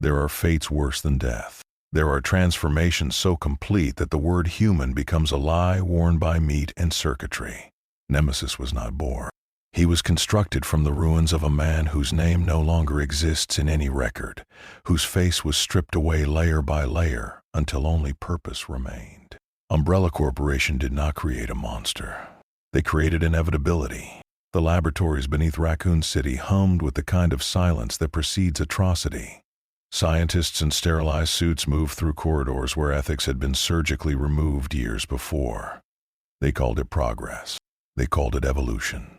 There are fates worse than death. There are transformations so complete that the word human becomes a lie worn by meat and circuitry. Nemesis was not born. He was constructed from the ruins of a man whose name no longer exists in any record, whose face was stripped away layer by layer until only purpose remained. Umbrella Corporation did not create a monster. They created inevitability. The laboratories beneath Raccoon City hummed with the kind of silence that precedes atrocity. Scientists in sterilized suits moved through corridors where ethics had been surgically removed years before. They called it progress. They called it evolution.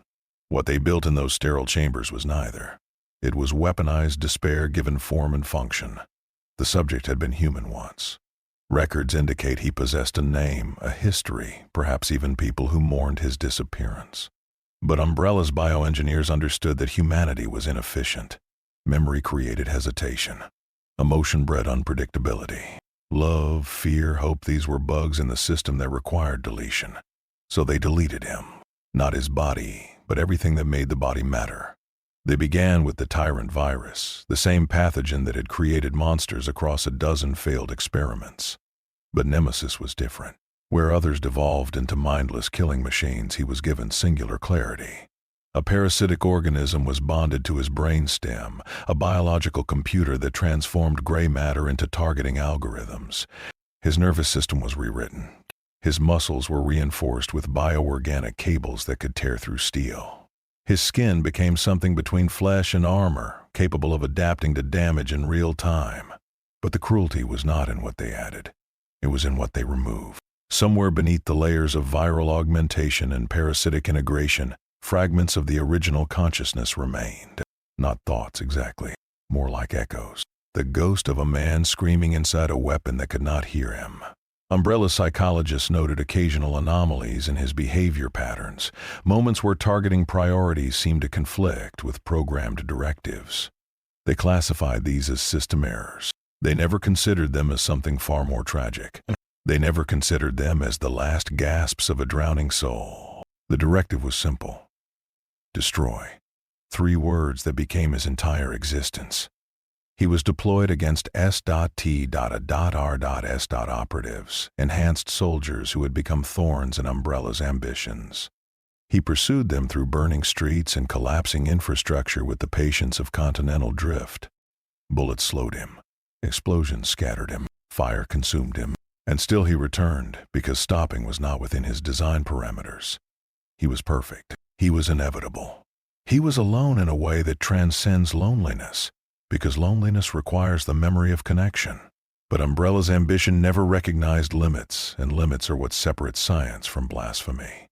What they built in those sterile chambers was neither. It was weaponized despair given form and function. The subject had been human once. Records indicate he possessed a name, a history, perhaps even people who mourned his disappearance. But Umbrella's bioengineers understood that humanity was inefficient. Memory created hesitation. Emotion bred unpredictability. Love, fear, hope, these were bugs in the system that required deletion. So they deleted him. Not his body, but everything that made the body matter. They began with the tyrant virus, the same pathogen that had created monsters across a dozen failed experiments. But Nemesis was different. Where others devolved into mindless killing machines, he was given singular clarity. A parasitic organism was bonded to his brainstem, a biological computer that transformed gray matter into targeting algorithms. His nervous system was rewritten. His muscles were reinforced with bioorganic cables that could tear through steel. His skin became something between flesh and armor, capable of adapting to damage in real time. But the cruelty was not in what they added. It was in what they removed. Somewhere beneath the layers of viral augmentation and parasitic integration, fragments of the original consciousness remained. Not thoughts exactly, more like echoes. The ghost of a man screaming inside a weapon that could not hear him. Umbrella psychologists noted occasional anomalies in his behavior patterns, moments where targeting priorities seemed to conflict with programmed directives. They classified these as system errors. They never considered them as something far more tragic. They never considered them as the last gasps of a drowning soul. The directive was simple. Destroy. 3 words that became his entire existence. He was deployed against S.T.R.S. operatives, enhanced soldiers who had become thorns in Umbrella's ambitions. He pursued them through burning streets and collapsing infrastructure with the patience of continental drift. Bullets slowed him. Explosions scattered him. Fire consumed him. And still he returned, because stopping was not within his design parameters. He was perfect. He was inevitable. He was alone in a way that transcends loneliness, because loneliness requires the memory of connection. But Umbrella's ambition never recognized limits, and limits are what separate science from blasphemy.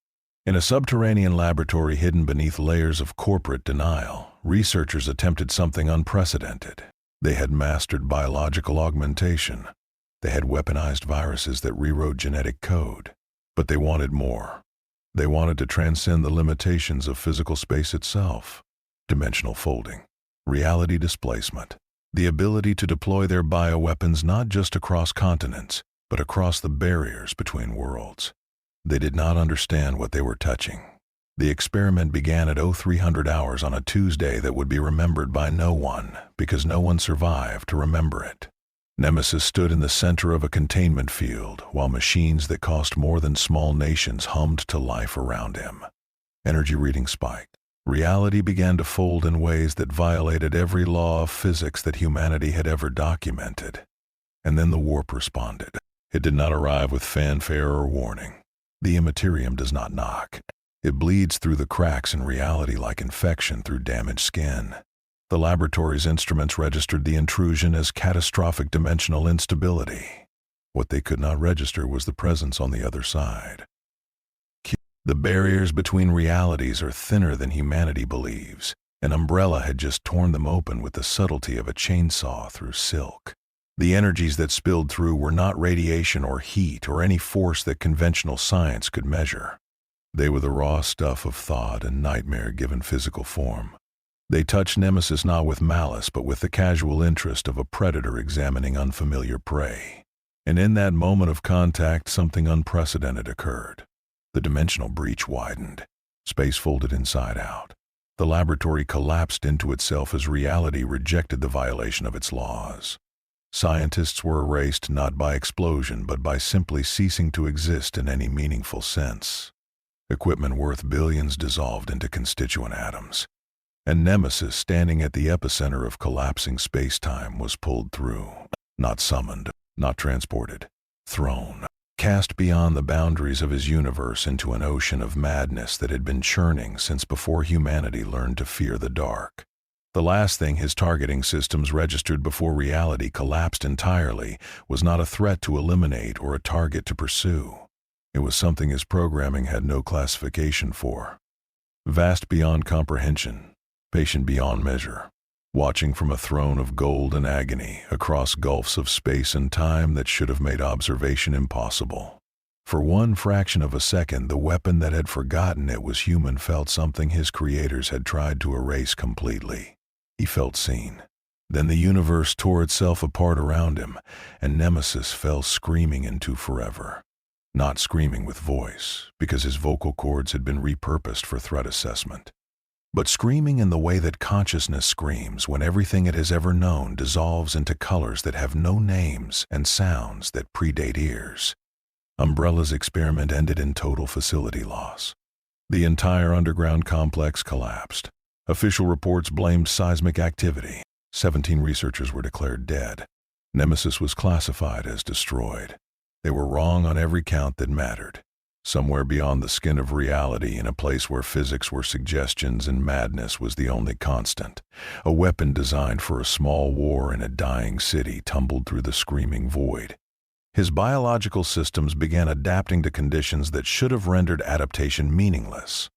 In a subterranean laboratory hidden beneath layers of corporate denial, researchers attempted something unprecedented. They had mastered biological augmentation. They had weaponized viruses that rewrote genetic code. But they wanted more. They wanted to transcend the limitations of physical space itself. Dimensional folding. Reality displacement. The ability to deploy their bioweapons not just across continents, but across the barriers between worlds. They did not understand what they were touching. The experiment began at 0300 hours on a Tuesday that would be remembered by no one, because no one survived to remember it. Nemesis stood in the center of a containment field, while machines that cost more than small nations hummed to life around him. Energy readings spiked. Reality began to fold in ways that violated every law of physics that humanity had ever documented. And then the warp responded. It did not arrive with fanfare or warning. The Imperium does not knock. It bleeds through the cracks in reality like infection through damaged skin. The laboratory's instruments registered the intrusion as catastrophic dimensional instability. What they could not register was the presence on the other side. The barriers between realities are thinner than humanity believes. An Umbrella had just torn them open with the subtlety of a chainsaw through silk. The energies that spilled through were not radiation or heat or any force that conventional science could measure. They were the raw stuff of thought and nightmare given physical form. They touched Nemesis not with malice but with the casual interest of a predator examining unfamiliar prey. And in that moment of contact, something unprecedented occurred. The dimensional breach widened. Space folded inside out. The laboratory collapsed into itself as reality rejected the violation of its laws. Scientists were erased not by explosion but by simply ceasing to exist in any meaningful sense. Equipment worth billions dissolved into constituent atoms. And Nemesis, standing at the epicenter of collapsing space-time, was pulled through. Not summoned, not transported. Thrown. Cast beyond the boundaries of his universe into an ocean of madness that had been churning since before humanity learned to fear the dark. The last thing his targeting systems registered before reality collapsed entirely was not a threat to eliminate or a target to pursue. It was something his programming had no classification for. Vast beyond comprehension, patient beyond measure, watching from a throne of gold and agony across gulfs of space and time that should have made observation impossible. For one fraction of a second, the weapon that had forgotten it was human felt something his creators had tried to erase completely. He felt seen. Then the universe tore itself apart around him, and Nemesis fell screaming into forever. Not screaming with voice, because his vocal cords had been repurposed for threat assessment, but screaming in the way that consciousness screams when everything it has ever known dissolves into colors that have no names and sounds that predate ears. Umbrella's experiment ended in total facility loss. The entire underground complex collapsed. Official reports blamed seismic activity. 17 researchers were declared dead. Nemesis was classified as destroyed. They were wrong on every count that mattered. Somewhere beyond the skin of reality, in a place where physics were suggestions and madness was the only constant, a weapon designed for a small war in a dying city tumbled through the screaming void. His biological systems began adapting to conditions that should have rendered adaptation meaningless.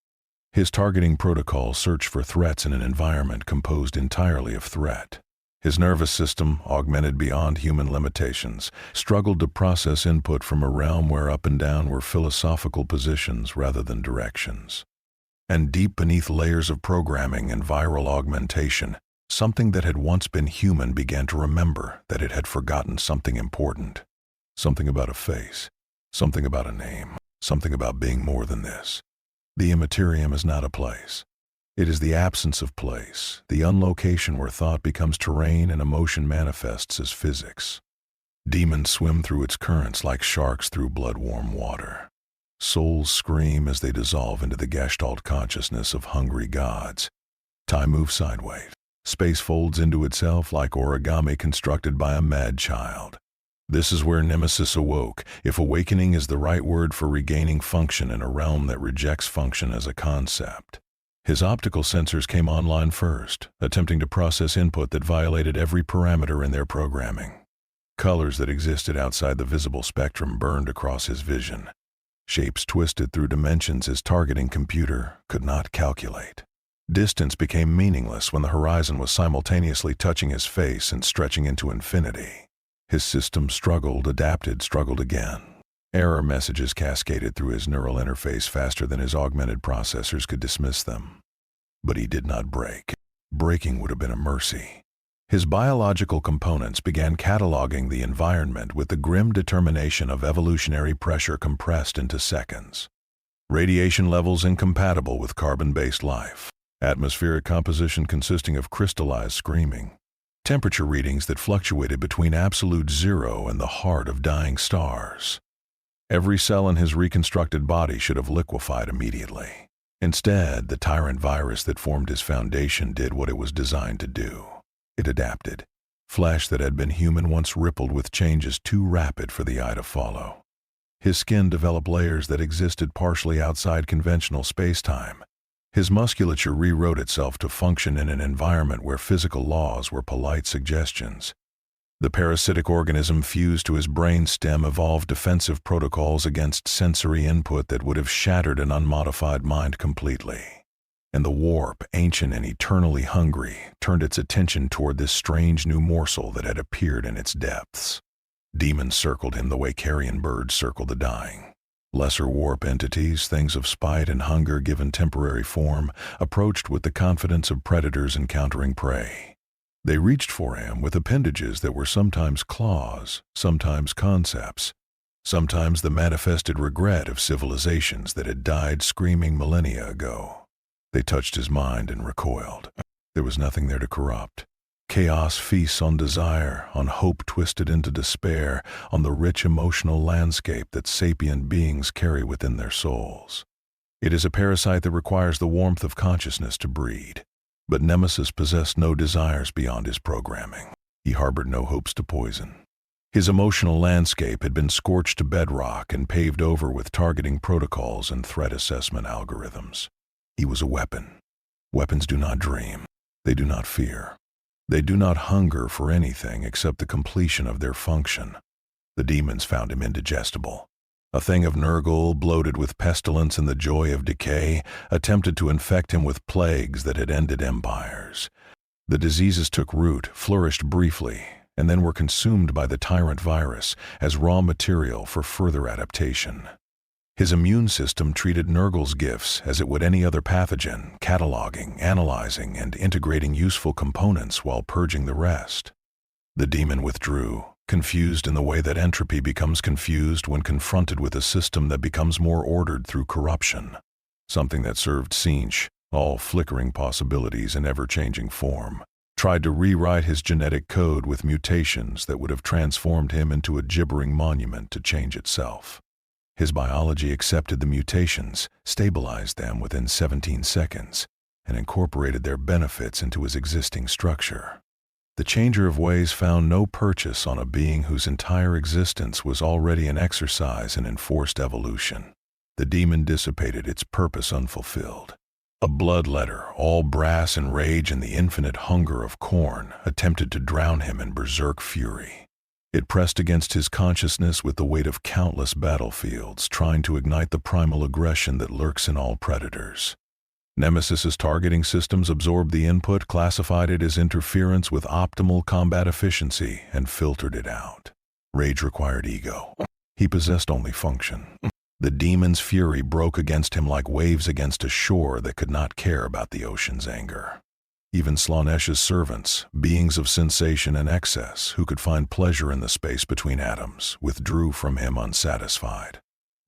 His targeting protocol searched for threats in an environment composed entirely of threat. His nervous system, augmented beyond human limitations, struggled to process input from a realm where up and down were philosophical positions rather than directions. And deep beneath layers of programming and viral augmentation, something that had once been human began to remember that it had forgotten something important. Something about a face, something about a name, something about being more than this. The Imperium is not a place. It is the absence of place, the unlocation where thought becomes terrain and emotion manifests as physics. Demons swim through its currents like sharks through blood-warm water. Souls scream as they dissolve into the Gestalt consciousness of hungry gods. Time moves sideways. Space folds into itself like origami constructed by a mad child. This is where Nemesis awoke, if awakening is the right word for regaining function in a realm that rejects function as a concept. His optical sensors came online first, attempting to process input that violated every parameter in their programming. Colors that existed outside the visible spectrum burned across his vision. Shapes twisted through dimensions his targeting computer could not calculate. Distance became meaningless when the horizon was simultaneously touching his face and stretching into infinity. His system struggled, adapted, struggled again. Error messages cascaded through his neural interface faster than his augmented processors could dismiss them. But he did not break. Breaking would have been a mercy. His biological components began cataloging the environment with the grim determination of evolutionary pressure compressed into seconds. Radiation levels incompatible with carbon-based life. Atmospheric composition consisting of crystallized screaming. Temperature readings that fluctuated between absolute zero and the heart of dying stars. Every cell in his reconstructed body should have liquefied immediately. Instead, the tyrant virus that formed his foundation did what it was designed to do. It adapted. Flesh that had been human once rippled with changes too rapid for the eye to follow. His skin developed layers that existed partially outside conventional space-time. His musculature rewrote itself to function in an environment where physical laws were polite suggestions. The parasitic organism fused to his brainstem evolved defensive protocols against sensory input that would have shattered an unmodified mind completely. And the warp, ancient and eternally hungry, turned its attention toward this strange new morsel that had appeared in its depths. Demons circled him the way carrion birds circle the dying. Lesser warp entities, things of spite and hunger given temporary form, approached with the confidence of predators encountering prey. They reached for him with appendages that were sometimes claws, sometimes concepts, sometimes the manifested regret of civilizations that had died screaming millennia ago. They touched his mind and recoiled. There was nothing there to corrupt. Chaos feasts on desire, on hope twisted into despair, on the rich emotional landscape that sapient beings carry within their souls. It is a parasite that requires the warmth of consciousness to breed. But Nemesis possessed no desires beyond his programming. He harbored no hopes to poison. His emotional landscape had been scorched to bedrock and paved over with targeting protocols and threat assessment algorithms. He was a weapon. Weapons do not dream. They do not fear. They do not hunger for anything except the completion of their function. The demons found him indigestible. A thing of Nurgle, bloated with pestilence and the joy of decay, attempted to infect him with plagues that had ended empires. The diseases took root, flourished briefly, and then were consumed by the tyrant virus as raw material for further adaptation. His immune system treated Nurgle's gifts as it would any other pathogen, cataloging, analyzing, and integrating useful components while purging the rest. The demon withdrew, confused in the way that entropy becomes confused when confronted with a system that becomes more ordered through corruption. Something that served Tzeentch, all flickering possibilities in ever-changing form, tried to rewrite his genetic code with mutations that would have transformed him into a gibbering monument to change itself. His biology accepted the mutations, stabilized them within 17 seconds, and incorporated their benefits into his existing structure. The changer of ways found no purchase on a being whose entire existence was already an exercise in enforced evolution. The demon dissipated, its purpose unfulfilled. A bloodletter, all brass and rage and the infinite hunger of Khorne, attempted to drown him in berserk fury. It pressed against his consciousness with the weight of countless battlefields, trying to ignite the primal aggression that lurks in all predators. Nemesis's targeting systems absorbed the input, classified it as interference with optimal combat efficiency, and filtered it out. Rage required ego. He possessed only function. The demon's fury broke against him like waves against a shore that could not care about the ocean's anger. Even Slaanesh's servants, beings of sensation and excess, who could find pleasure in the space between atoms, withdrew from him unsatisfied.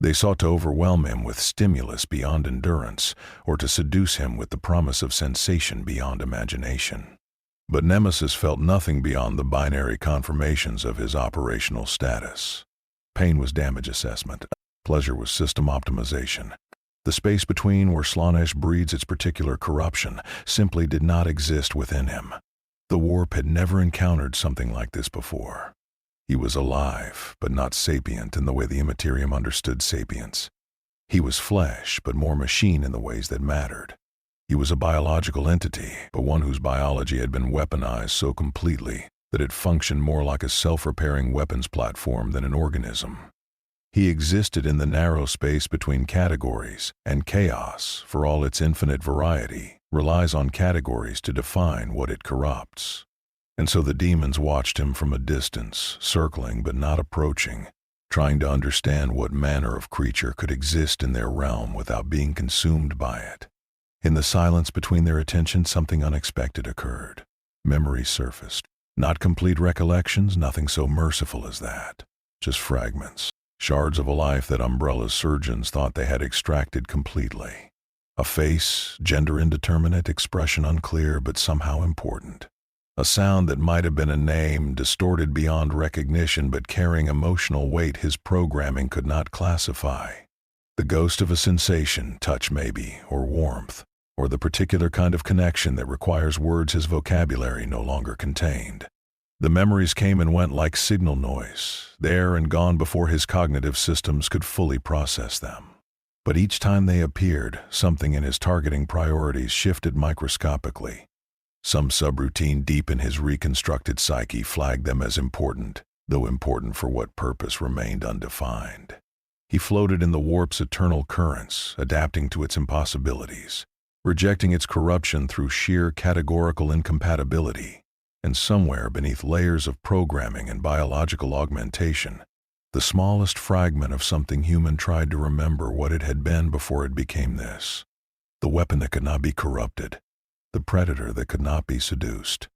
They sought to overwhelm him with stimulus beyond endurance, or to seduce him with the promise of sensation beyond imagination. But Nemesis felt nothing beyond the binary confirmations of his operational status. Pain was damage assessment. Pleasure was system optimization. The space between where Slaanesh breeds its particular corruption simply did not exist within him. The warp had never encountered something like this before. He was alive, but not sapient in the way the Imperium understood sapience. He was flesh, but more machine in the ways that mattered. He was a biological entity, but one whose biology had been weaponized so completely that it functioned more like a self-repairing weapons platform than an organism. He existed in the narrow space between categories, and chaos, for all its infinite variety, relies on categories to define what it corrupts. And so the demons watched him from a distance, circling but not approaching, trying to understand what manner of creature could exist in their realm without being consumed by it. In the silence between their attention, something unexpected occurred. Memories surfaced. Not complete recollections, nothing so merciful as that. Just fragments. Shards of a life that Umbrella's surgeons thought they had extracted completely. A face, gender indeterminate, expression unclear but somehow important. A sound that might have been a name, distorted beyond recognition but carrying emotional weight his programming could not classify. The ghost of a sensation, touch maybe, or warmth, or the particular kind of connection that requires words his vocabulary no longer contained. The memories came and went like signal noise, there and gone before his cognitive systems could fully process them. But each time they appeared, something in his targeting priorities shifted microscopically. Some subroutine deep in his reconstructed psyche flagged them as important, though important for what purpose remained undefined. He floated in the warp's eternal currents, adapting to its impossibilities, rejecting its corruption through sheer categorical incompatibility. And somewhere beneath layers of programming and biological augmentation, the smallest fragment of something human tried to remember what it had been before it became this. The weapon that could not be corrupted, the predator that could not be seduced,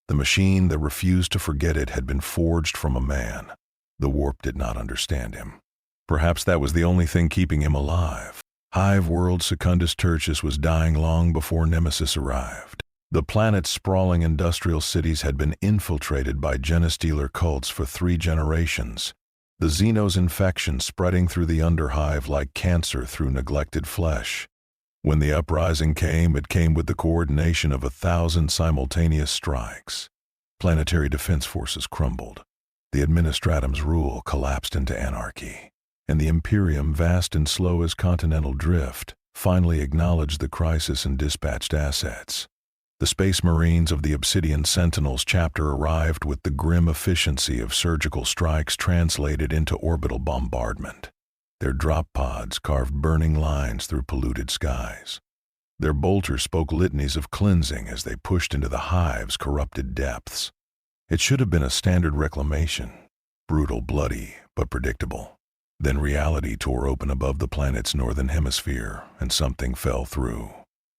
the machine that refused to forget it had been forged from a man. The warp did not understand him. Perhaps that was the only thing keeping him alive. Hive world Secundus Tertius was dying long before Nemesis arrived. The planet's sprawling industrial cities had been infiltrated by genestealer cults for 3 generations, the Xenos infection spreading through the underhive like cancer through neglected flesh. When the uprising came, it came with the coordination of 1,000 simultaneous strikes. Planetary defense forces crumbled. The Administratum's rule collapsed into anarchy. And the Imperium, vast and slow as continental drift, finally acknowledged the crisis and dispatched assets. The Space Marines of the Obsidian Sentinels chapter arrived with the grim efficiency of surgical strikes translated into orbital bombardment. Their drop pods carved burning lines through polluted skies. Their bolters spoke litanies of cleansing as they pushed into the hive's corrupted depths. It should have been a standard reclamation, brutal, bloody, but predictable. Then reality tore open above the planet's northern hemisphere, and something fell through.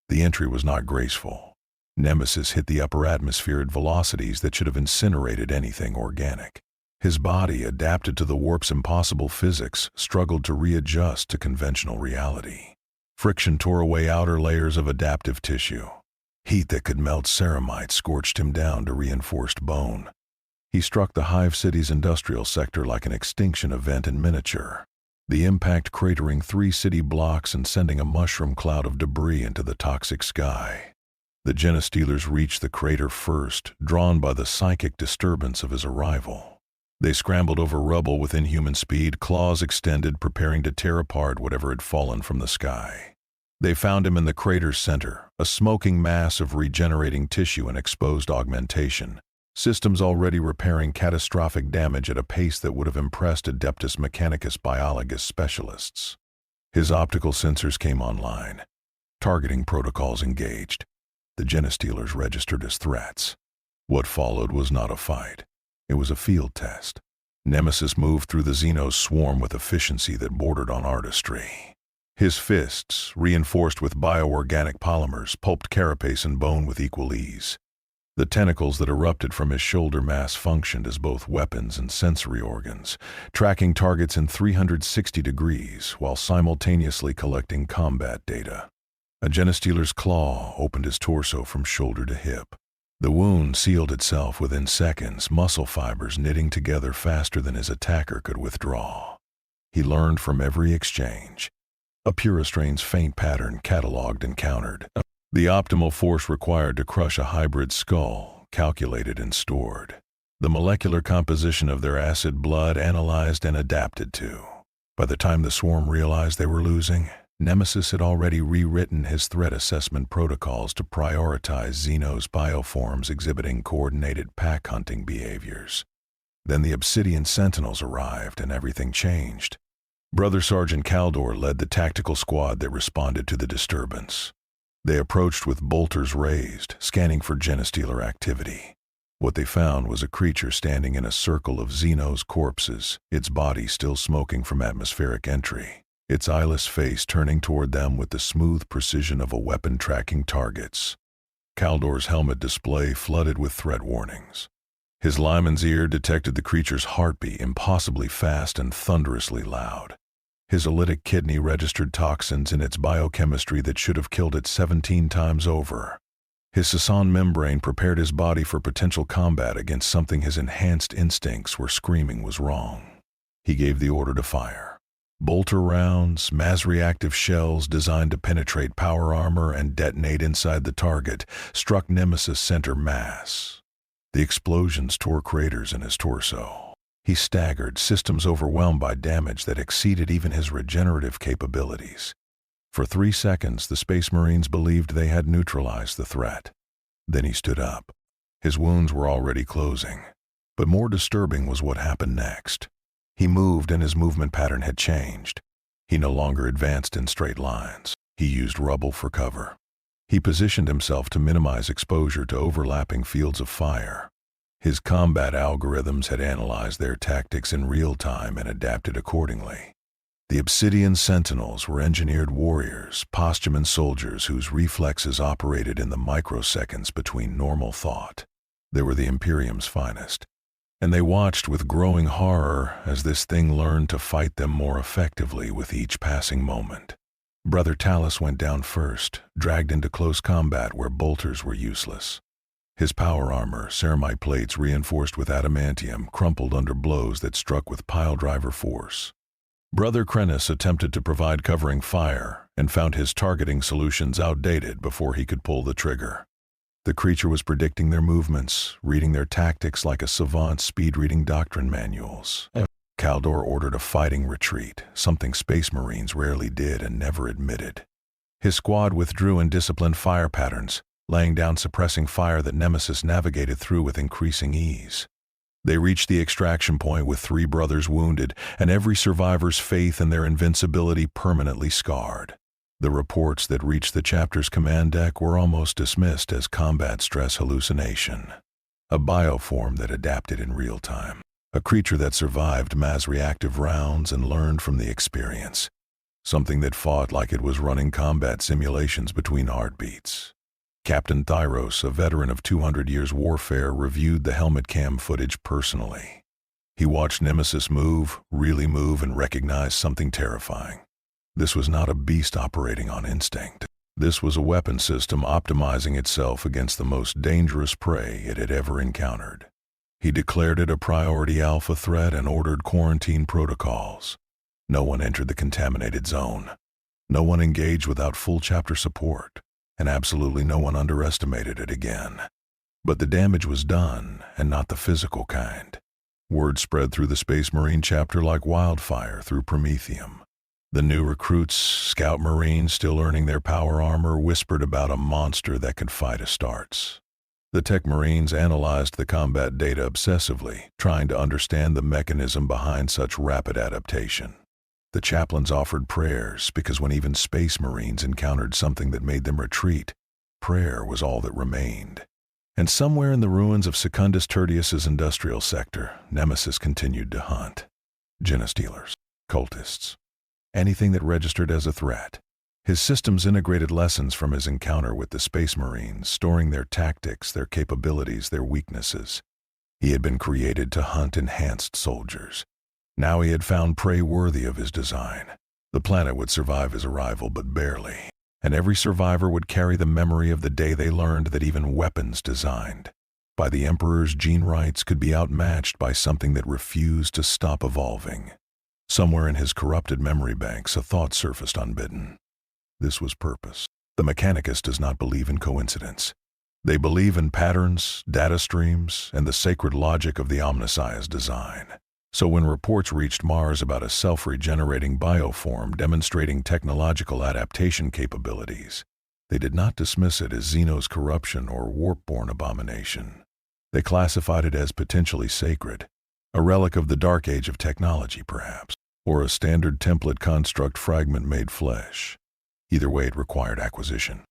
The entry was not graceful. Nemesis hit the upper atmosphere at velocities that should have incinerated anything organic. His body, adapted to the warp's impossible physics, struggled to readjust to conventional reality. Friction tore away outer layers of adaptive tissue. Heat that could melt ceramite scorched him down to reinforced bone. He struck the Hive City's industrial sector like an extinction event in miniature, the impact cratering 3 city blocks and sending a mushroom cloud of debris into the toxic sky. The genestealers reached the crater first, drawn by the psychic disturbance of his arrival. They scrambled over rubble with inhuman speed, claws extended, preparing to tear apart whatever had fallen from the sky. They found him in the crater's center, a smoking mass of regenerating tissue and exposed augmentation, systems already repairing catastrophic damage at a pace that would have impressed Adeptus Mechanicus biologus specialists. His optical sensors came online. Targeting protocols engaged. The genestealers registered as threats. What followed was not a fight. It was a field test. Nemesis moved through the Xenos swarm with efficiency that bordered on artistry. His fists, reinforced with bioorganic polymers, pulped carapace and bone with equal ease. The tentacles that erupted from his shoulder mass functioned as both weapons and sensory organs, tracking targets in 360 degrees while simultaneously collecting combat data. A genestealer's claw opened his torso from shoulder to hip. The wound sealed itself within seconds, muscle fibers knitting together faster than his attacker could withdraw. He learned from every exchange. A Puristrain's faint pattern cataloged and countered. The optimal force required to crush a hybrid skull, calculated and stored. The molecular composition of their acid blood analyzed and adapted to. By the time the swarm realized they were losing, Nemesis had already rewritten his threat assessment protocols to prioritize Xenos bioforms exhibiting coordinated pack hunting behaviors. Then the Obsidian Sentinels arrived and everything changed. Brother Sergeant Caldor led the tactical squad that responded to the disturbance. They approached with bolters raised, scanning for genestealer activity. What they found was a creature standing in a circle of Xenos corpses, its body still smoking from atmospheric entry. Its eyeless face turning toward them with the smooth precision of a weapon tracking targets. Caldor's helmet display flooded with threat warnings. His lineman's ear detected the creature's heartbeat, impossibly fast and thunderously loud. His olytic kidney registered toxins in its biochemistry that should have killed it 17 times over. His Sasan membrane prepared his body for potential combat against something his enhanced instincts were screaming was wrong. He gave the order to fire. Bolter rounds, mass-reactive shells designed to penetrate power armor and detonate inside the target, struck Nemesis' center mass. The explosions tore craters in his torso. He staggered, systems overwhelmed by damage that exceeded even his regenerative capabilities. For 3 seconds, the Space Marines believed they had neutralized the threat. Then he stood up. His wounds were already closing. But more disturbing was what happened next. He moved and his movement pattern had changed. He no longer advanced in straight lines. He used rubble for cover. He positioned himself to minimize exposure to overlapping fields of fire. His combat algorithms had analyzed their tactics in real time and adapted accordingly. The Obsidian Sentinels were engineered warriors, posthuman soldiers whose reflexes operated in the microseconds between normal thought. They were the Imperium's finest. And they watched with growing horror as this thing learned to fight them more effectively with each passing moment. Brother Talus went down first, dragged into close combat where bolters were useless. His power armor, ceramite plates reinforced with adamantium, crumpled under blows that struck with piledriver force. Brother Krennis attempted to provide covering fire and found his targeting solutions outdated before he could pull the trigger. The creature was predicting their movements, reading their tactics like a savant speed-reading doctrine manuals. Kaldor ordered a fighting retreat, something Space Marines rarely did and never admitted. His squad withdrew in disciplined fire patterns, laying down suppressing fire that Nemesis navigated through with increasing ease. They reached the extraction point with 3 brothers wounded, and every survivor's faith in their invincibility permanently scarred. The reports that reached the chapter's command deck were almost dismissed as combat stress hallucination. A bioform that adapted in real time. A creature that survived mass-reactive rounds and learned from the experience. Something that fought like it was running combat simulations between heartbeats. Captain Thyros, a veteran of 200 years warfare, reviewed the helmet cam footage personally. He watched Nemesis move, really move, and recognized something terrifying. This was not a beast operating on instinct. This was a weapon system optimizing itself against the most dangerous prey it had ever encountered. He declared it a priority alpha threat and ordered quarantine protocols. No one entered the contaminated zone. No one engaged without full chapter support. And absolutely no one underestimated it again. But the damage was done, and not the physical kind. Word spread through the Space Marine chapter like wildfire through Prometheum. The new recruits, Scout Marines still earning their power armor, whispered about a monster that could fight Astartes. The Tech Marines analyzed the combat data obsessively, trying to understand the mechanism behind such rapid adaptation. The chaplains offered prayers because when even Space Marines encountered something that made them retreat, prayer was all that remained. And somewhere in the ruins of Secundus Tertius's industrial sector, Nemesis continued to hunt. Genestealers, cultists, anything that registered as a threat. His systems integrated lessons from his encounter with the Space Marines, storing their tactics, their capabilities, their weaknesses. He had been created to hunt enhanced soldiers. Now he had found prey worthy of his design. The planet would survive his arrival, but barely. And every survivor would carry the memory of the day they learned that even weapons designed by the Emperor's gene rights could be outmatched by something that refused to stop evolving. Somewhere in his corrupted memory banks, a thought surfaced unbidden. This was purpose. The Mechanicus does not believe in coincidence. They believe in patterns, data streams, and the sacred logic of the Omnissiah's design. So when reports reached Mars about a self-regenerating bioform demonstrating technological adaptation capabilities, they did not dismiss it as Xeno's corruption or warp-born abomination. They classified it as potentially sacred, a relic of the dark age of technology perhaps, or a standard template construct fragment made flesh. Either way, it required acquisition.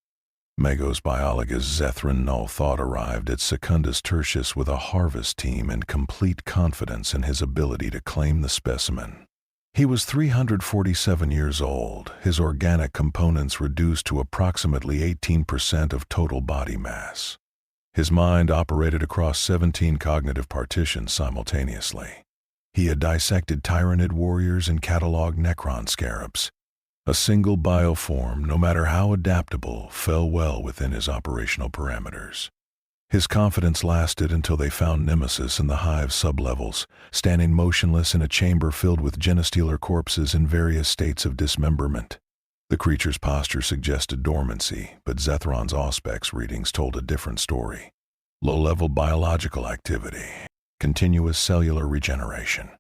Magos biologist Zethran Null Thought arrived at Secundus Tertius with a harvest team and complete confidence in his ability to claim the specimen. He was 347 years old, his organic components reduced to approximately 18% of total body mass. His mind operated across 17 cognitive partitions simultaneously. He had dissected Tyranid warriors and cataloged Necron scarabs. A single bioform, no matter how adaptable, fell well within his operational parameters. His confidence lasted until they found Nemesis in the hive's sublevels, standing motionless in a chamber filled with genestealer corpses in various states of dismemberment. The creature's posture suggested dormancy, but Zethron's Auspex readings told a different story. Low-level biological activity, continuous cellular regeneration.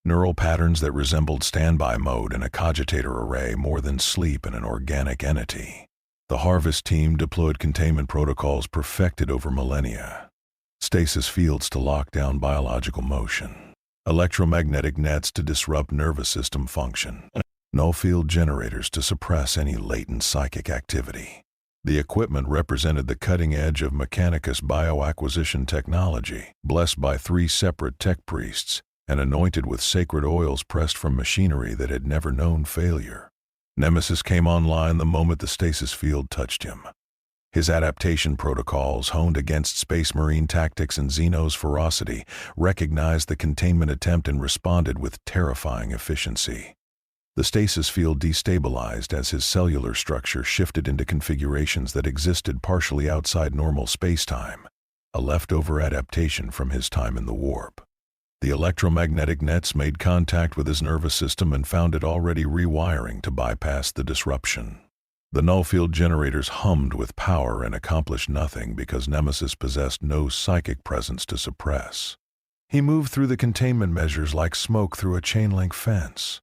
Neural patterns that resembled standby mode in a cogitator array more than sleep in an organic entity. The harvest team deployed containment protocols perfected over millennia. Stasis fields to lock down biological motion. Electromagnetic nets to disrupt nervous system function. Null field generators to suppress any latent psychic activity. The equipment represented the cutting edge of Mechanicus bioacquisition technology, blessed by 3 separate tech priests, and anointed with sacred oils pressed from machinery that had never known failure. Nemesis came online the moment the stasis field touched him. His adaptation protocols, honed against Space Marine tactics and Xeno's ferocity, recognized the containment attempt and responded with terrifying efficiency. The stasis field destabilized as his cellular structure shifted into configurations that existed partially outside normal spacetime, a leftover adaptation from his time in the warp. The electromagnetic nets made contact with his nervous system and found it already rewiring to bypass the disruption. The null-field generators hummed with power and accomplished nothing because Nemesis possessed no psychic presence to suppress. He moved through the containment measures like smoke through a chain-link fence.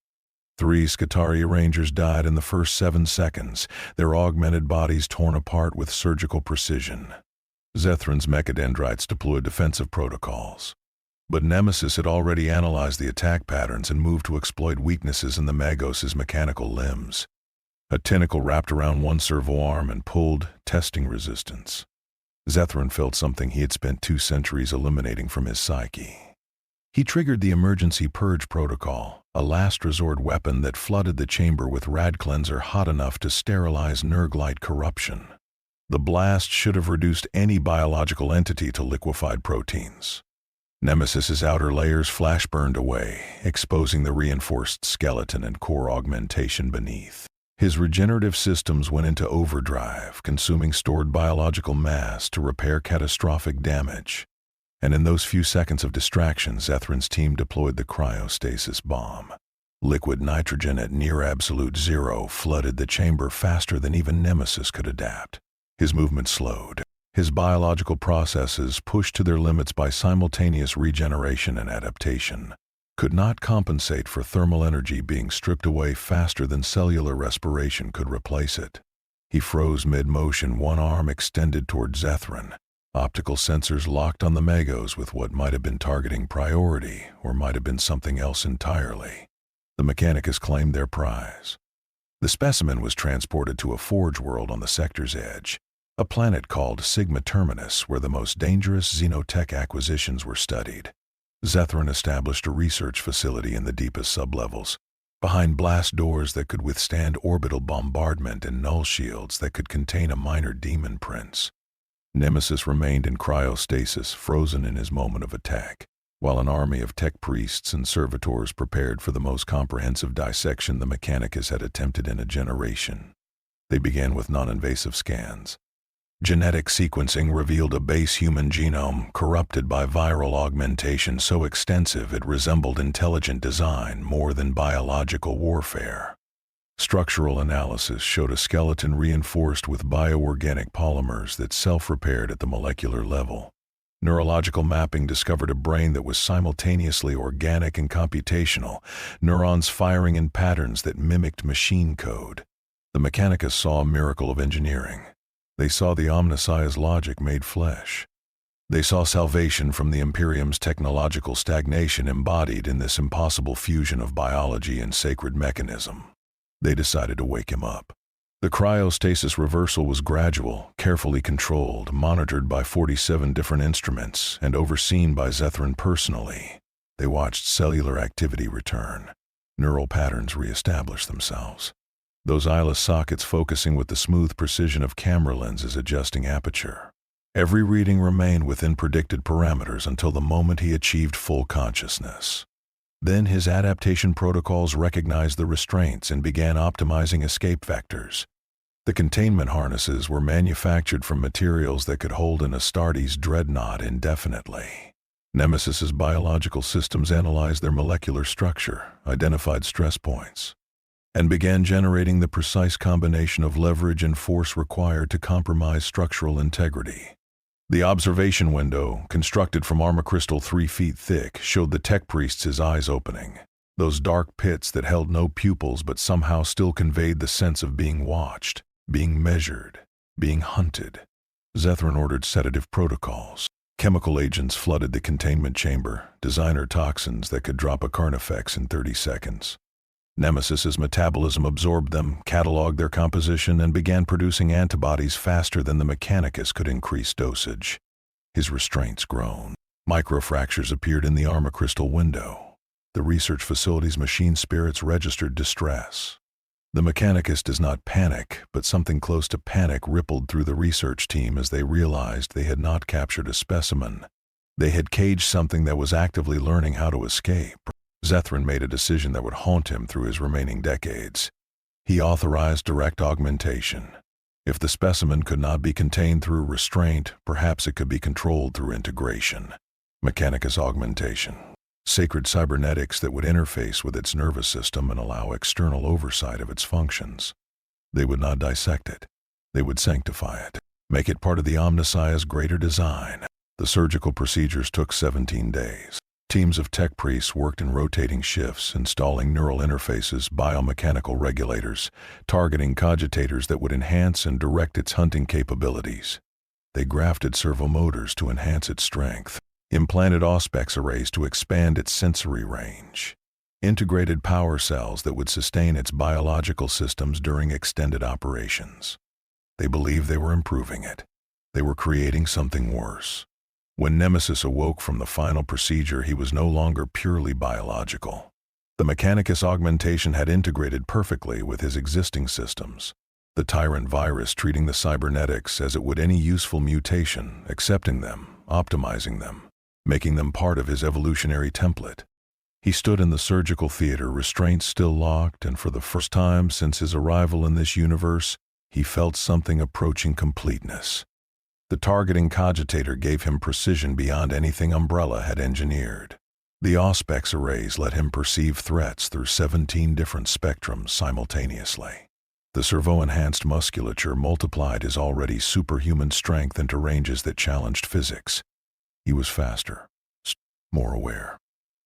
3 Skitarii Rangers died in the first 7 seconds, their augmented bodies torn apart with surgical precision. Zethran's mechadendrites deployed defensive protocols. But Nemesis had already analyzed the attack patterns and moved to exploit weaknesses in the Magos' mechanical limbs. A tentacle wrapped around one servo arm and pulled, testing resistance. Zethran felt something he had spent 2 centuries eliminating from his psyche. He triggered the emergency purge protocol, a last resort weapon that flooded the chamber with rad cleanser hot enough to sterilize Nurglite corruption. The blast should have reduced any biological entity to liquefied proteins. Nemesis's outer layers flash-burned away, exposing the reinforced skeleton and core augmentation beneath. His regenerative systems went into overdrive, consuming stored biological mass to repair catastrophic damage. And in those few seconds of distraction, Zethran's team deployed the cryostasis bomb. Liquid nitrogen at near absolute zero flooded the chamber faster than even Nemesis could adapt. His movement slowed. His biological processes, pushed to their limits by simultaneous regeneration and adaptation, could not compensate for thermal energy being stripped away faster than cellular respiration could replace it. He froze mid-motion, one arm extended toward Zethran. Optical sensors locked on the Magos with what might have been targeting priority, or might have been something else entirely. The Mechanicus claimed their prize. The specimen was transported to a forge world on the sector's edge, a planet called Sigma Terminus, where the most dangerous xenotech acquisitions were studied. Zethran established a research facility in the deepest sublevels, behind blast doors that could withstand orbital bombardment and null shields that could contain a minor demon prince. Nemesis remained in cryostasis, frozen in his moment of attack, while an army of tech priests and servitors prepared for the most comprehensive dissection the Mechanicus had attempted in a generation. They began with non-invasive scans. Genetic sequencing revealed a base human genome corrupted by viral augmentation so extensive it resembled intelligent design more than biological warfare. Structural analysis showed a skeleton reinforced with bioorganic polymers that self-repaired at the molecular level. Neurological mapping discovered a brain that was simultaneously organic and computational, neurons firing in patterns that mimicked machine code. The Mechanicus saw a miracle of engineering. They saw the Omnissiah's logic made flesh. They saw salvation from the Imperium's technological stagnation embodied in this impossible fusion of biology and sacred mechanism. They decided to wake him up. The cryostasis reversal was gradual, carefully controlled, monitored by 47 different instruments, and overseen by Zethran personally. They watched cellular activity return. Neural patterns reestablish themselves. Those eyeless sockets focusing with the smooth precision of camera lenses adjusting aperture. Every reading remained within predicted parameters until the moment he achieved full consciousness. Then his adaptation protocols recognized the restraints and began optimizing escape vectors. The containment harnesses were manufactured from materials that could hold an Astartes dreadnought indefinitely. Nemesis's biological systems analyzed their molecular structure, identified stress points, and began generating the precise combination of leverage and force required to compromise structural integrity. The observation window, constructed from armor crystal 3 feet thick, showed the tech priests his eyes opening. Those dark pits that held no pupils but somehow still conveyed the sense of being watched, being measured, being hunted. Zethran ordered sedative protocols. Chemical agents flooded the containment chamber, designer toxins that could drop a carnifex in 30 seconds. Nemesis's metabolism absorbed them, cataloged their composition, and began producing antibodies faster than the Mechanicus could increase dosage. His restraints groaned. Microfractures appeared in the armor crystal window. The research facility's machine spirits registered distress. The Mechanicus does not panic, but something close to panic rippled through the research team as they realized they had not captured a specimen. They had caged something that was actively learning how to escape. Zethran made a decision that would haunt him through his remaining decades. He authorized direct augmentation. If the specimen could not be contained through restraint, perhaps it could be controlled through integration. Mechanicus augmentation. Sacred cybernetics that would interface with its nervous system and allow external oversight of its functions. They would not dissect it. They would sanctify it, make it part of the Omnissiah's greater design. The surgical procedures took 17 days. Teams of tech priests worked in rotating shifts, installing neural interfaces, biomechanical regulators, targeting cogitators that would enhance and direct its hunting capabilities. They grafted servomotors to enhance its strength, implanted auspex arrays to expand its sensory range, integrated power cells that would sustain its biological systems during extended operations. They believed they were improving it. They were creating something worse. When Nemesis awoke from the final procedure, he was no longer purely biological. The Mechanicus augmentation had integrated perfectly with his existing systems. The tyrant virus treating the cybernetics as it would any useful mutation, accepting them, optimizing them, making them part of his evolutionary template. He stood in the surgical theater, restraints still locked, and for the first time since his arrival in this universe, he felt something approaching completeness. The targeting cogitator gave him precision beyond anything Umbrella had engineered. The auspex arrays let him perceive threats through 17 different spectrums simultaneously. The servo-enhanced musculature multiplied his already superhuman strength into ranges that challenged physics. He was faster, more aware.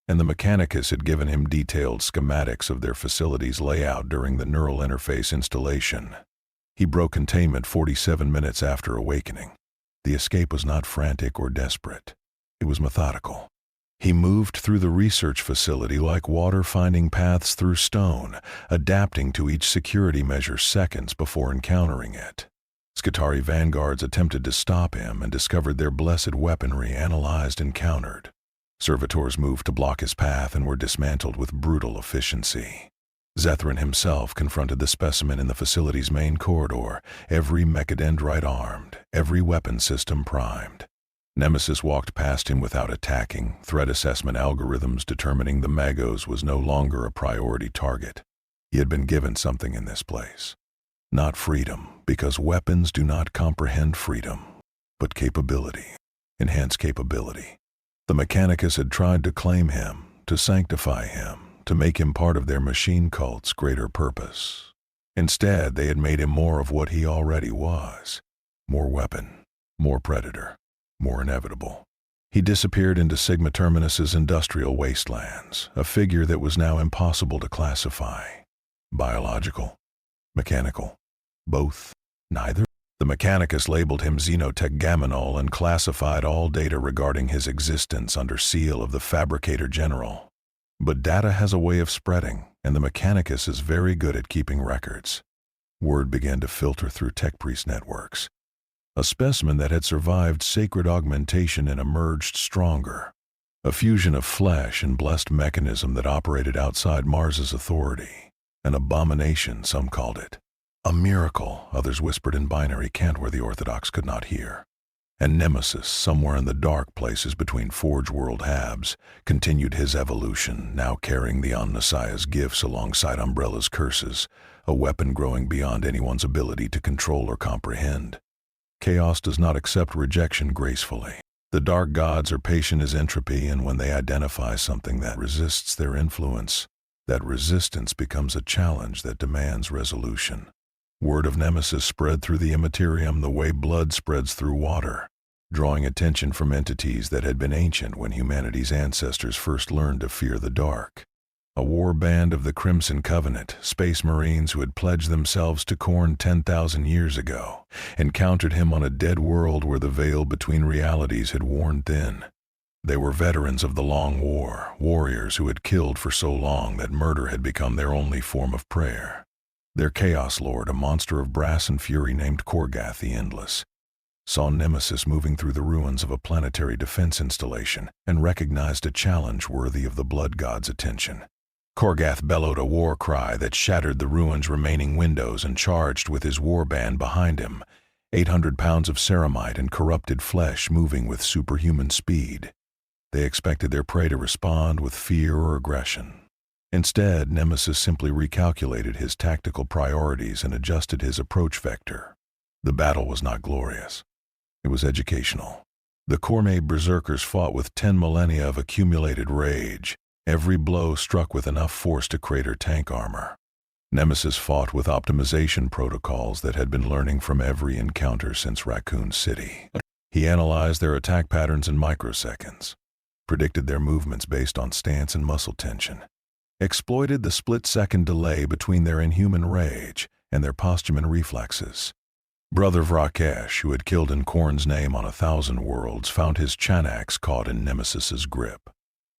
And the Mechanicus had given him detailed schematics of their facility's layout during the neural interface installation. He broke containment 47 minutes after awakening. The escape was not frantic or desperate. It was methodical. He moved through the research facility like water finding paths through stone, adapting to each security measure seconds before encountering it. Skitarii vanguards attempted to stop him and discovered their blessed weaponry analyzed and countered. Servitors moved to block his path and were dismantled with brutal efficiency. Zethran himself confronted the specimen in the facility's main corridor, every mechadendrite armed, every weapon system primed. Nemesis walked past him without attacking, threat assessment algorithms determining the Magos was no longer a priority target. He had been given something in this place. Not freedom, because weapons do not comprehend freedom, but capability, enhanced capability. The Mechanicus had tried to claim him, to sanctify him, to make him part of their machine cult's greater purpose. Instead, they had made him more of what he already was. More weapon, more predator, more inevitable. He disappeared into Sigma Terminus's industrial wastelands, a figure that was now impossible to classify. Biological, mechanical, both, neither. The Mechanicus labeled him Xenotech Gaminol and classified all data regarding his existence under seal of the Fabricator General. But data has a way of spreading, and the Mechanicus is very good at keeping records. Word began to filter through tech priest networks. A specimen that had survived sacred augmentation and emerged stronger. A fusion of flesh and blessed mechanism that operated outside Mars's authority. An abomination, some called it. A miracle, others whispered in binary cant where the Orthodox could not hear. And Nemesis, somewhere in the dark places between Forge World halves, continued his evolution, now carrying the Omnissiah's gifts alongside Umbrella's curses, a weapon growing beyond anyone's ability to control or comprehend. Chaos does not accept rejection gracefully. The dark gods are patient as entropy, and when they identify something that resists their influence, that resistance becomes a challenge that demands resolution. Word of Nemesis spread through the Imperium the way blood spreads through water, drawing attention from entities that had been ancient when humanity's ancestors first learned to fear the dark. A war band of the Crimson Covenant, space marines who had pledged themselves to Khorne 10,000 years ago, encountered him on a dead world where the veil between realities had worn thin. They were veterans of the Long War, warriors who had killed for so long that murder had become their only form of prayer. Their Chaos Lord, a monster of brass and fury named Korgath the Endless, saw Nemesis moving through the ruins of a planetary defense installation and recognized a challenge worthy of the Blood God's attention. Korgath bellowed a war cry that shattered the ruins' remaining windows and charged with his warband behind him, 800 pounds of ceramite and corrupted flesh moving with superhuman speed. They expected their prey to respond with fear or aggression. Instead, Nemesis simply recalculated his tactical priorities and adjusted his approach vector. The battle was not glorious. It was educational. The Cormay berserkers fought with 10 millennia of accumulated rage. Every blow struck with enough force to crater tank armor. Nemesis fought with optimization protocols that had been learning from every encounter since Raccoon City. He analyzed their attack patterns in microseconds, predicted their movements based on stance and muscle tension, exploited the split-second delay between their inhuman rage and their posthuman reflexes. Brother Vrakesh, who had killed in Khorne's name on 1,000 worlds, found his Chanax caught in Nemesis's grip.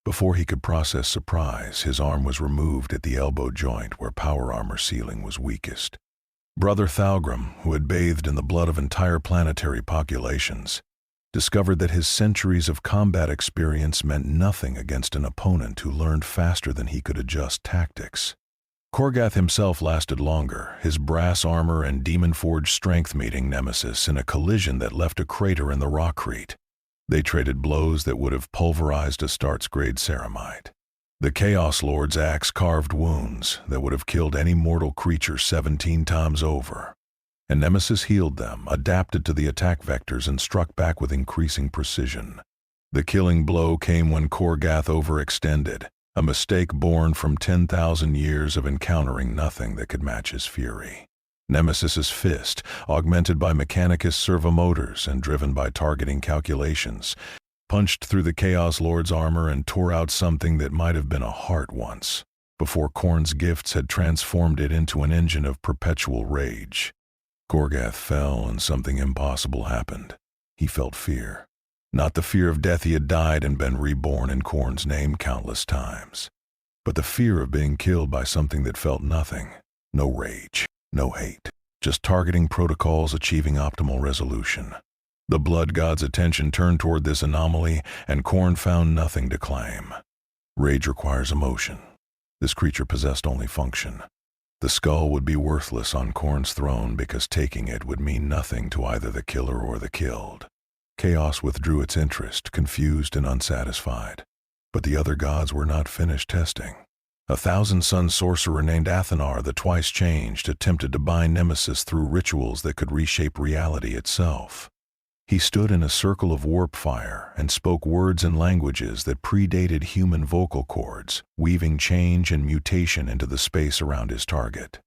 Before he could process surprise, his arm was removed at the elbow joint where power armor sealing was weakest. Brother Thalgrim, who had bathed in the blood of entire planetary populations, discovered that his centuries of combat experience meant nothing against an opponent who learned faster than he could adjust tactics. Korgath himself lasted longer, his brass armor and demon-forged strength meeting Nemesis in a collision that left a crater in the rockcrete. They traded blows that would have pulverized Astartes-grade ceramite. The Chaos Lord's axe carved wounds that would have killed any mortal creature 17 times over. And Nemesis healed them, adapted to the attack vectors, and struck back with increasing precision. The killing blow came when Korgath overextended, a mistake born from 10,000 years of encountering nothing that could match his fury. Nemesis's fist, augmented by Mechanicus servomotors and driven by targeting calculations, punched through the Chaos Lord's armor and tore out something that might have been a heart once, before Khorne's gifts had transformed it into an engine of perpetual rage. Korgath fell and something impossible happened. He felt fear. Not the fear of death, he had died and been reborn in Khorne's name countless times, but the fear of being killed by something that felt nothing. No rage, no hate, just targeting protocols achieving optimal resolution. The blood god's attention turned toward this anomaly, and Khorne found nothing to claim. Rage requires emotion. This creature possessed only function. The skull would be worthless on Khorne's throne because taking it would mean nothing to either the killer or the killed. Chaos withdrew its interest, confused and unsatisfied. But the other gods were not finished testing. A 1,000-sun sorcerer named Athanar, the Twice-Changed, attempted to bind Nemesis through rituals that could reshape reality itself. He stood in a circle of warp fire and spoke words and languages that predated human vocal cords, weaving change and mutation into the space around his target.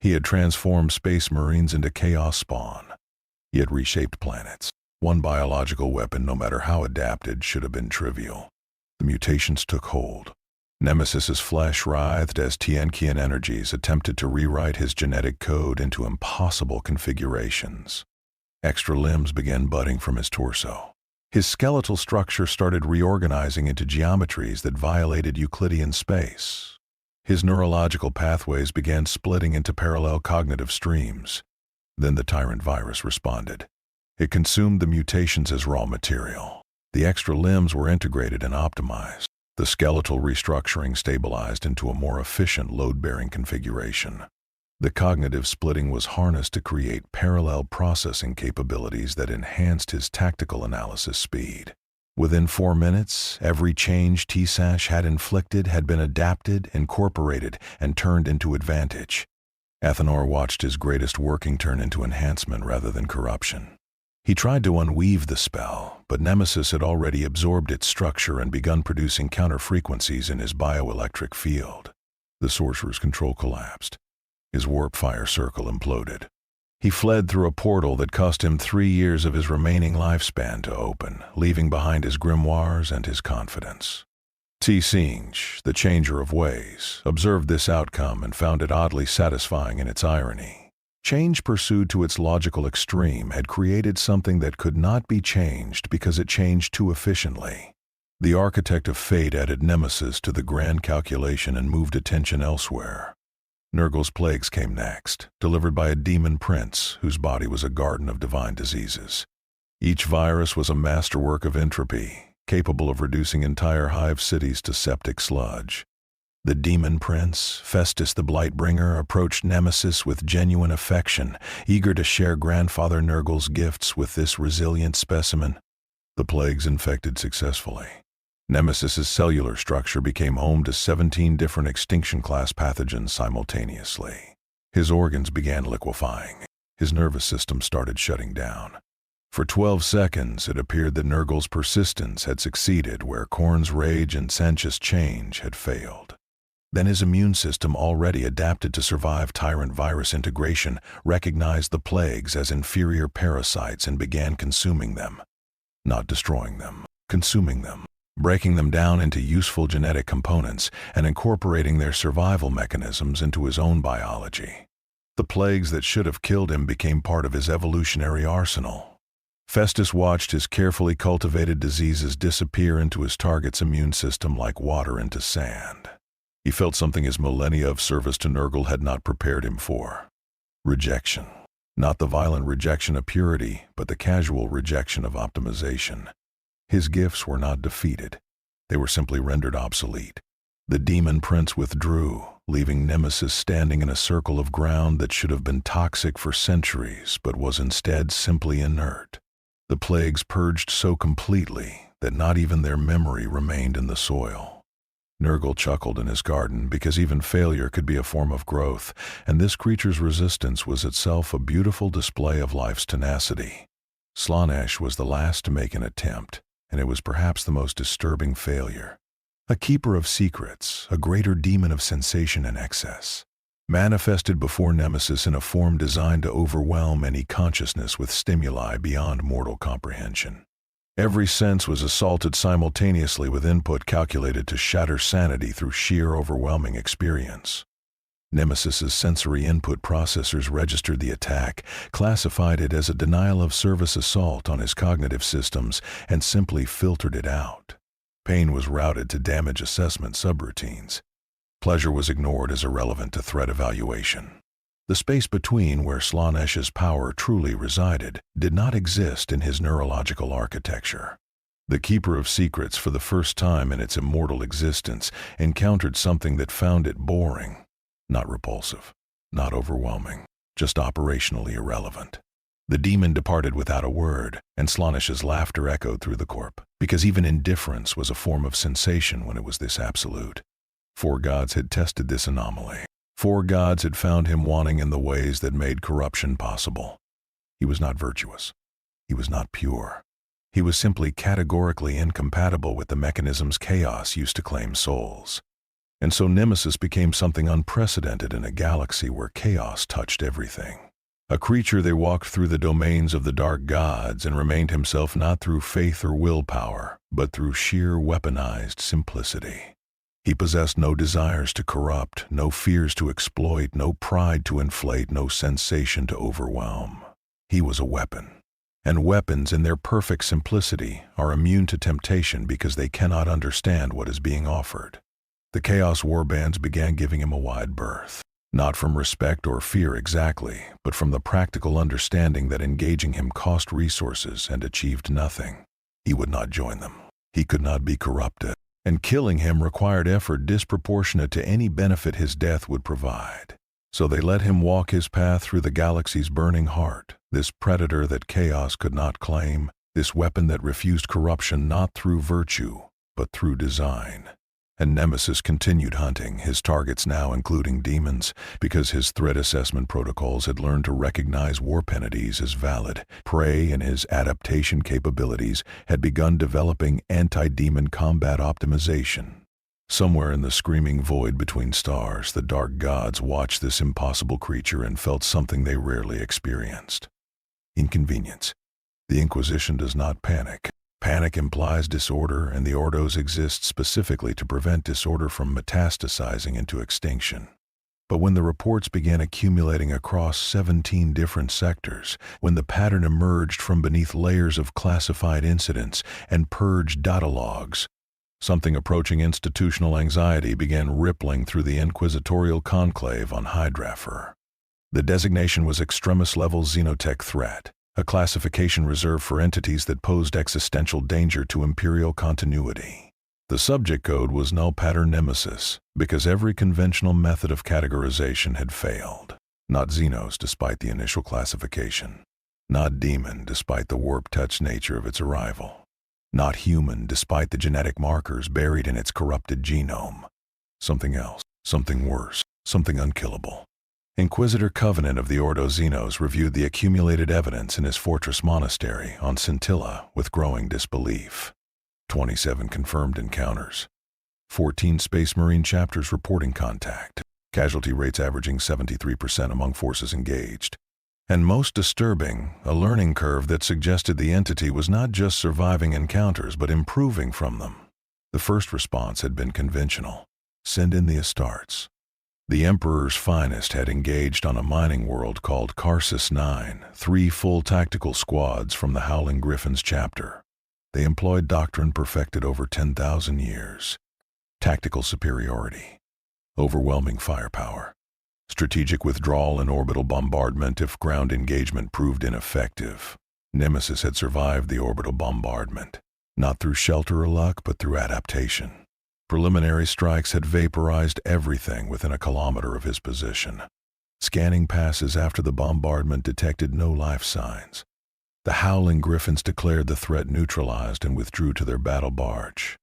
He had transformed space marines into chaos spawn. He had reshaped planets. One biological weapon, no matter how adapted, should have been trivial. The mutations took hold. Nemesis's flesh writhed as Tienkian energies attempted to rewrite his genetic code into impossible configurations. Extra limbs began budding from his torso. His skeletal structure started reorganizing into geometries that violated Euclidean space. His neurological pathways began splitting into parallel cognitive streams. Then the tyrant virus responded. It consumed the mutations as raw material. The extra limbs were integrated and optimized. The skeletal restructuring stabilized into a more efficient load-bearing configuration. The cognitive splitting was harnessed to create parallel processing capabilities that enhanced his tactical analysis speed. Within 4 minutes, every change T-Sash had inflicted had been adapted, incorporated, and turned into advantage. Athanar watched his greatest working turn into enhancement rather than corruption. He tried to unweave the spell, but Nemesis had already absorbed its structure and begun producing counter-frequencies in his bioelectric field. The sorcerer's control collapsed. His warp fire circle imploded. He fled through a portal that cost him 3 years of his remaining lifespan to open, leaving behind his grimoires and his confidence. T-Singe, the changer of ways, observed this outcome and found it oddly satisfying in its irony. Change pursued to its logical extreme had created something that could not be changed because it changed too efficiently. The architect of fate added Nemesis to the grand calculation and moved attention elsewhere. Nurgle's plagues came next, delivered by a demon prince whose body was a garden of divine diseases. Each virus was a masterwork of entropy, capable of reducing entire hive cities to septic sludge. The demon prince, Festus the Blightbringer, approached Nemesis with genuine affection, eager to share grandfather Nurgle's gifts with this resilient specimen. The plagues infected successfully. Nemesis's cellular structure became home to 17 different extinction-class pathogens simultaneously. His organs began liquefying. His nervous system started shutting down. For 12 seconds, it appeared that Nurgle's persistence had succeeded where Khorne's rage and Sensuous change had failed. Then his immune system, already adapted to survive tyrant virus integration, recognized the plagues as inferior parasites and began consuming them. Not destroying them, consuming them, breaking them down into useful genetic components and incorporating their survival mechanisms into his own biology. The plagues that should have killed him became part of his evolutionary arsenal. Festus watched his carefully cultivated diseases disappear into his target's immune system like water into sand. He felt something his millennia of service to Nurgle had not prepared him for. Rejection. Not the violent rejection of purity, but the casual rejection of optimization. His gifts were not defeated. They were simply rendered obsolete. The demon prince withdrew, leaving Nemesis standing in a circle of ground that should have been toxic for centuries, but was instead simply inert. The plagues purged so completely that not even their memory remained in the soil. Nurgle chuckled in his garden because even failure could be a form of growth, and this creature's resistance was itself a beautiful display of life's tenacity. Slaanesh was the last to make an attempt, and it was perhaps the most disturbing failure. A keeper of secrets, a greater demon of sensation and excess, manifested before Nemesis in a form designed to overwhelm any consciousness with stimuli beyond mortal comprehension. Every sense was assaulted simultaneously with input calculated to shatter sanity through sheer overwhelming experience. Nemesis's sensory input processors registered the attack, classified it as a denial-of-service assault on his cognitive systems, and simply filtered it out. Pain was routed to damage assessment subroutines. Pleasure was ignored as irrelevant to threat evaluation. The space between where Slaanesh's power truly resided did not exist in his neurological architecture. The Keeper of Secrets, for the first time in its immortal existence, encountered something that found it boring. Not repulsive, not overwhelming, just operationally irrelevant. The demon departed without a word, and Slaanesh's laughter echoed through the corp, because even indifference was a form of sensation when it was this absolute. 4 gods had tested this anomaly. 4 gods had found him wanting in the ways that made corruption possible. He was not virtuous. He was not pure. He was simply categorically incompatible with the mechanisms chaos used to claim souls. And so Nemesis became something unprecedented in a galaxy where chaos touched everything. A creature that walked through the domains of the dark gods and remained himself not through faith or willpower, but through sheer weaponized simplicity. He possessed no desires to corrupt, no fears to exploit, no pride to inflate, no sensation to overwhelm. He was a weapon. And weapons in their perfect simplicity are immune to temptation because they cannot understand what is being offered. The Chaos Warbands began giving him a wide berth, not from respect or fear exactly, but from the practical understanding that engaging him cost resources and achieved nothing. He would not join them. He could not be corrupted, and killing him required effort disproportionate to any benefit his death would provide. So they let him walk his path through the galaxy's burning heart, this predator that chaos could not claim, this weapon that refused corruption not through virtue, but through design. And Nemesis continued hunting, his targets now including demons, because his threat assessment protocols had learned to recognize warpentities as valid prey, and his adaptation capabilities had begun developing anti-demon combat optimization. Somewhere in the screaming void between stars, the dark gods watched this impossible creature and felt something they rarely experienced. Inconvenience. The Inquisition does not panic. Panic implies disorder, and the Ordos exist specifically to prevent disorder from metastasizing into extinction. But when the reports began accumulating across 17 different sectors, when the pattern emerged from beneath layers of classified incidents and purged data logs, something approaching institutional anxiety began rippling through the inquisitorial conclave on Hydrafer. The designation was Extremis-level Xenotech Threat, a classification reserved for entities that posed existential danger to Imperial continuity. The subject code was Null Pattern Nemesis, because every conventional method of categorization had failed. Not Xenos despite the initial classification. Not Demon despite the warp-touch nature of its arrival. Not human despite the genetic markers buried in its corrupted genome. Something else, something worse, something unkillable. Inquisitor Covenant of the Ordo Xenos reviewed the accumulated evidence in his fortress monastery on Scintilla with growing disbelief. 27 confirmed encounters. 14 Space Marine chapters reporting contact. Casualty rates averaging 73% among forces engaged. And most disturbing, a learning curve that suggested the entity was not just surviving encounters but improving from them. The first response had been conventional. Send in the Astartes. The Emperor's finest had engaged on a mining world called Karsus 9, 3 full tactical squads from the Howling Griffins chapter. They employed doctrine perfected over 10,000 years. Tactical superiority. Overwhelming firepower. Strategic withdrawal and orbital bombardment if ground engagement proved ineffective. Nemesis had survived the orbital bombardment, not through shelter or luck, but through adaptation. Preliminary strikes had vaporized everything within a kilometer of his position. Scanning passes after the bombardment detected no life signs. The Howling Griffins declared the threat neutralized and withdrew to their battle barge.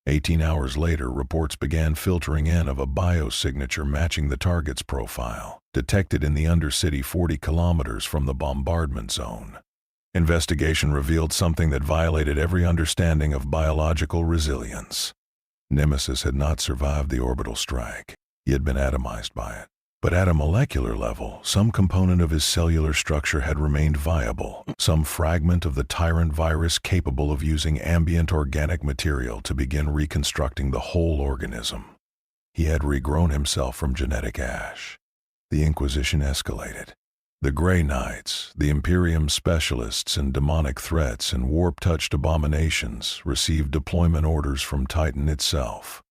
18 hours later, reports began filtering in of a biosignature matching the target's profile, detected in the Undercity 40 kilometers from the bombardment zone. Investigation revealed something that violated every understanding of biological resilience. Nemesis had not survived the orbital strike. He had been atomized by it. But at a molecular level, some component of his cellular structure had remained viable, some fragment of the tyrant virus capable of using ambient organic material to begin reconstructing the whole organism. He had regrown himself from genetic ash. The Inquisition escalated. The Grey Knights, the Imperium specialists in demonic threats and warp-touched abominations, received deployment orders from Titan itself.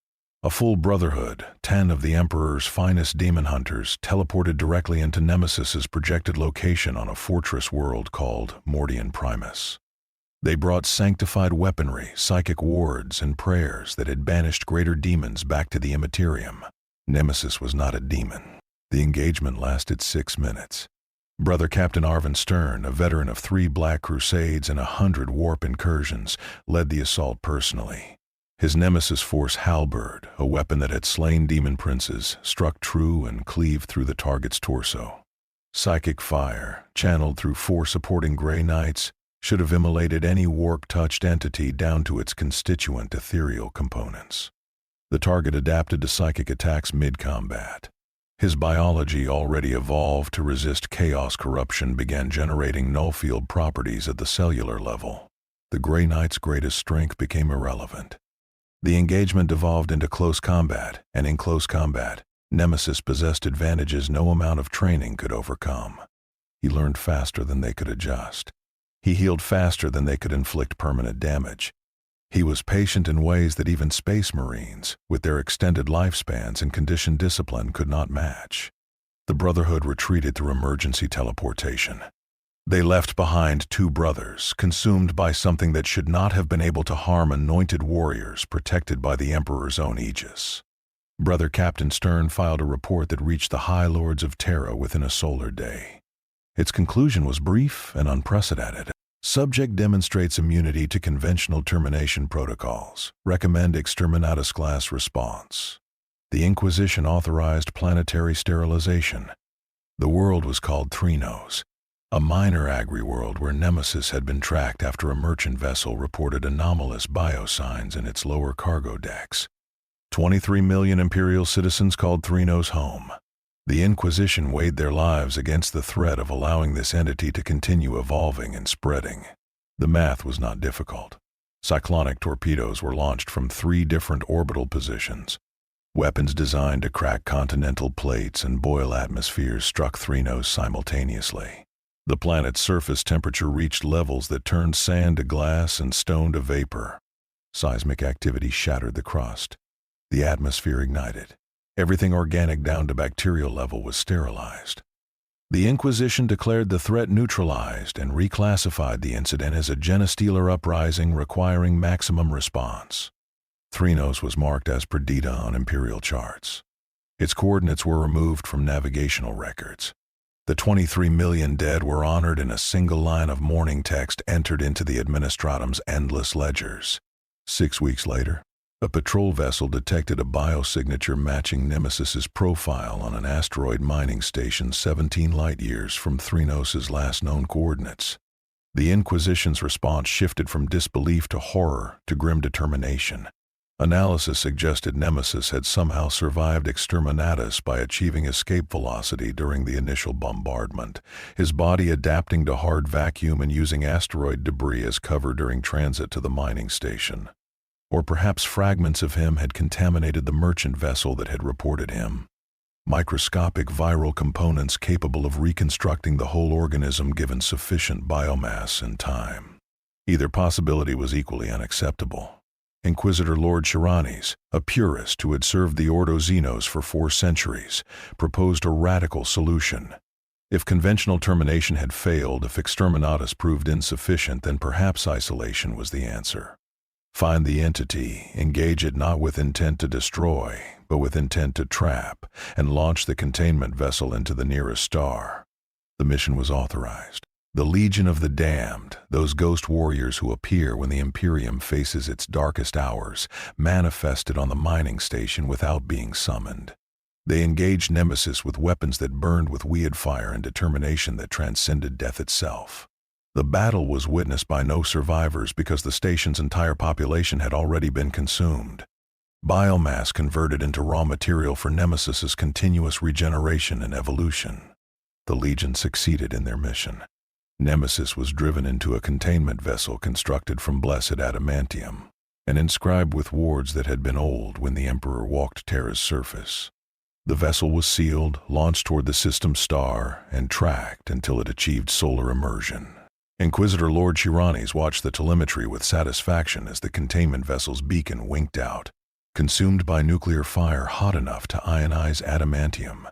A full brotherhood, 10 of the Emperor's finest demon hunters, teleported directly into Nemesis's projected location on a fortress world called Mordian Primus. They brought sanctified weaponry, psychic wards, and prayers that had banished greater demons back to the Imperium. Nemesis was not a demon. The engagement lasted 6 minutes. Brother Captain Arvin Stern, a veteran of 3 Black Crusades and 100 warp incursions, led the assault personally. His nemesis force halberd, a weapon that had slain demon princes, struck true and cleaved through the target's torso. Psychic fire, channeled through 4 supporting Grey Knights, should have immolated any warp-touched entity down to its constituent ethereal components. The target adapted to psychic attacks mid-combat. His biology, already evolved to resist chaos corruption, began generating null-field properties at the cellular level. The Grey Knight's greatest strength became irrelevant. The engagement devolved into close combat, and in close combat, Nemesis possessed advantages no amount of training could overcome. He learned faster than they could adjust. He healed faster than they could inflict permanent damage. He was patient in ways that even Space Marines, with their extended lifespans and conditioned discipline, could not match. The Brotherhood retreated through emergency teleportation. They left behind 2 brothers, consumed by something that should not have been able to harm anointed warriors protected by the Emperor's own aegis. Brother Captain Stern filed a report that reached the High Lords of Terra within a solar day. Its conclusion was brief and unprecedented. Subject demonstrates immunity to conventional termination protocols. Recommend Exterminatus class response. The Inquisition authorized planetary sterilization. The world was called Threnos, a minor agri-world where Nemesis had been tracked after a merchant vessel reported anomalous biosigns in its lower cargo decks. 23 million Imperial citizens called Threnos home. The Inquisition weighed their lives against the threat of allowing this entity to continue evolving and spreading. The math was not difficult. Cyclonic torpedoes were launched from 3 different orbital positions. Weapons designed to crack continental plates and boil atmospheres struck Threnos simultaneously. The planet's surface temperature reached levels that turned sand to glass and stone to vapor. Seismic activity shattered the crust. The atmosphere ignited. Everything organic down to bacterial level was sterilized. The Inquisition declared the threat neutralized and reclassified the incident as a genestealer uprising requiring maximum response. Threnos was marked as Perdita on Imperial charts. Its coordinates were removed from navigational records. The 23 million dead were honored in a single line of mourning text entered into the Administratum's endless ledgers. 6 weeks later, a patrol vessel detected a biosignature matching Nemesis's profile on an asteroid mining station 17 light-years from Threnos' last known coordinates. The Inquisition's response shifted from disbelief to horror to grim determination. Analysis suggested Nemesis had somehow survived Exterminatus by achieving escape velocity during the initial bombardment, his body adapting to hard vacuum and using asteroid debris as cover during transit to the mining station. Or perhaps fragments of him had contaminated the merchant vessel that had reported him. Microscopic viral components capable of reconstructing the whole organism given sufficient biomass and time. Either possibility was equally unacceptable. Inquisitor Lord Shiranis, a purist who had served the Ordo Xenos for 4 centuries, proposed a radical solution. If conventional termination had failed, if Exterminatus proved insufficient, then perhaps isolation was the answer. Find the entity, engage it not with intent to destroy, but with intent to trap, and launch the containment vessel into the nearest star. The mission was authorized. The Legion of the Damned, those ghost warriors who appear when the Imperium faces its darkest hours, manifested on the mining station without being summoned. They engaged Nemesis with weapons that burned with weird fire and determination that transcended death itself. The battle was witnessed by no survivors because the station's entire population had already been consumed. Biomass converted into raw material for Nemesis's continuous regeneration and evolution. The Legion succeeded in their mission. Nemesis was driven into a containment vessel constructed from blessed adamantium, and inscribed with wards that had been old when the Emperor walked Terra's surface. The vessel was sealed, launched toward the system star, and tracked until it achieved solar immersion. Inquisitor Lord Shiranis watched the telemetry with satisfaction as the containment vessel's beacon winked out, consumed by nuclear fire hot enough to ionize adamantium.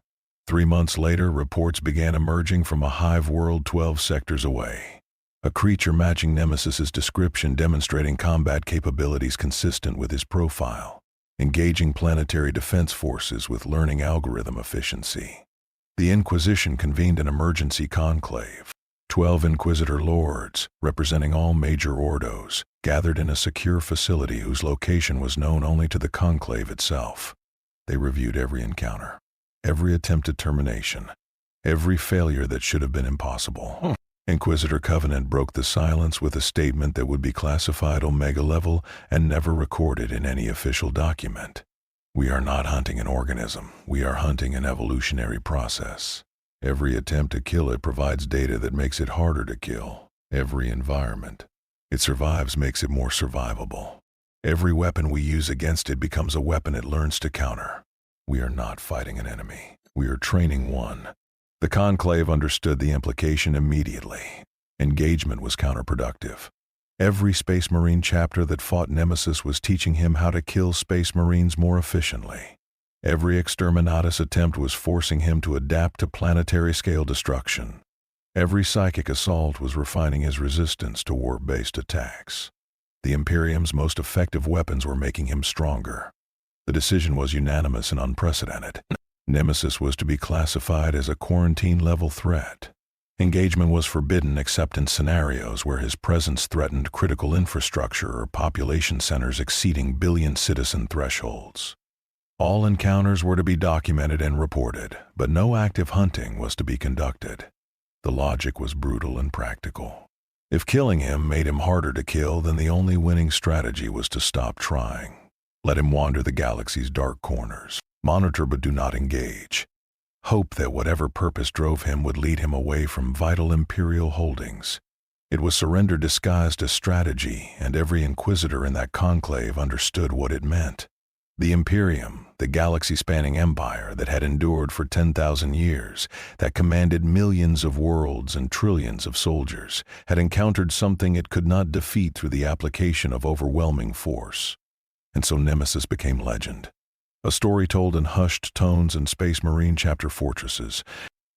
3 months later, reports began emerging from a hive world 12 sectors away. A creature matching Nemesis's description, demonstrating combat capabilities consistent with his profile, engaging planetary defense forces with learning algorithm efficiency. The Inquisition convened an emergency conclave. 12 Inquisitor Lords, representing all major ordos, gathered in a secure facility whose location was known only to the conclave itself. They reviewed every encounter, every attempted termination, every failure that should have been impossible. Inquisitor Covenant broke the silence with a statement that would be classified Omega level and never recorded in any official document. We are not hunting an organism, we are hunting an evolutionary process. Every attempt to kill it provides data that makes it harder to kill. Every environment it survives makes it more survivable. Every weapon we use against it becomes a weapon it learns to counter. We are not fighting an enemy. We are training one. The Conclave understood the implication immediately. Engagement was counterproductive. Every Space Marine chapter that fought Nemesis was teaching him how to kill Space Marines more efficiently. Every Exterminatus attempt was forcing him to adapt to planetary-scale destruction. Every psychic assault was refining his resistance to warp-based attacks. The Imperium's most effective weapons were making him stronger. The decision was unanimous and unprecedented. Nemesis was to be classified as a quarantine-level threat. Engagement was forbidden except in scenarios where his presence threatened critical infrastructure or population centers exceeding billion-citizen thresholds. All encounters were to be documented and reported, but no active hunting was to be conducted. The logic was brutal and practical. If killing him made him harder to kill, then the only winning strategy was to stop trying. Let him wander the galaxy's dark corners. Monitor but do not engage. Hope that whatever purpose drove him would lead him away from vital Imperial holdings. It was surrender disguised as strategy, and every Inquisitor in that conclave understood what it meant. The Imperium, the galaxy-spanning empire that had endured for 10,000 years, that commanded millions of worlds and trillions of soldiers, had encountered something it could not defeat through the application of overwhelming force. And so Nemesis became legend. A story told in hushed tones in Space Marine chapter fortresses.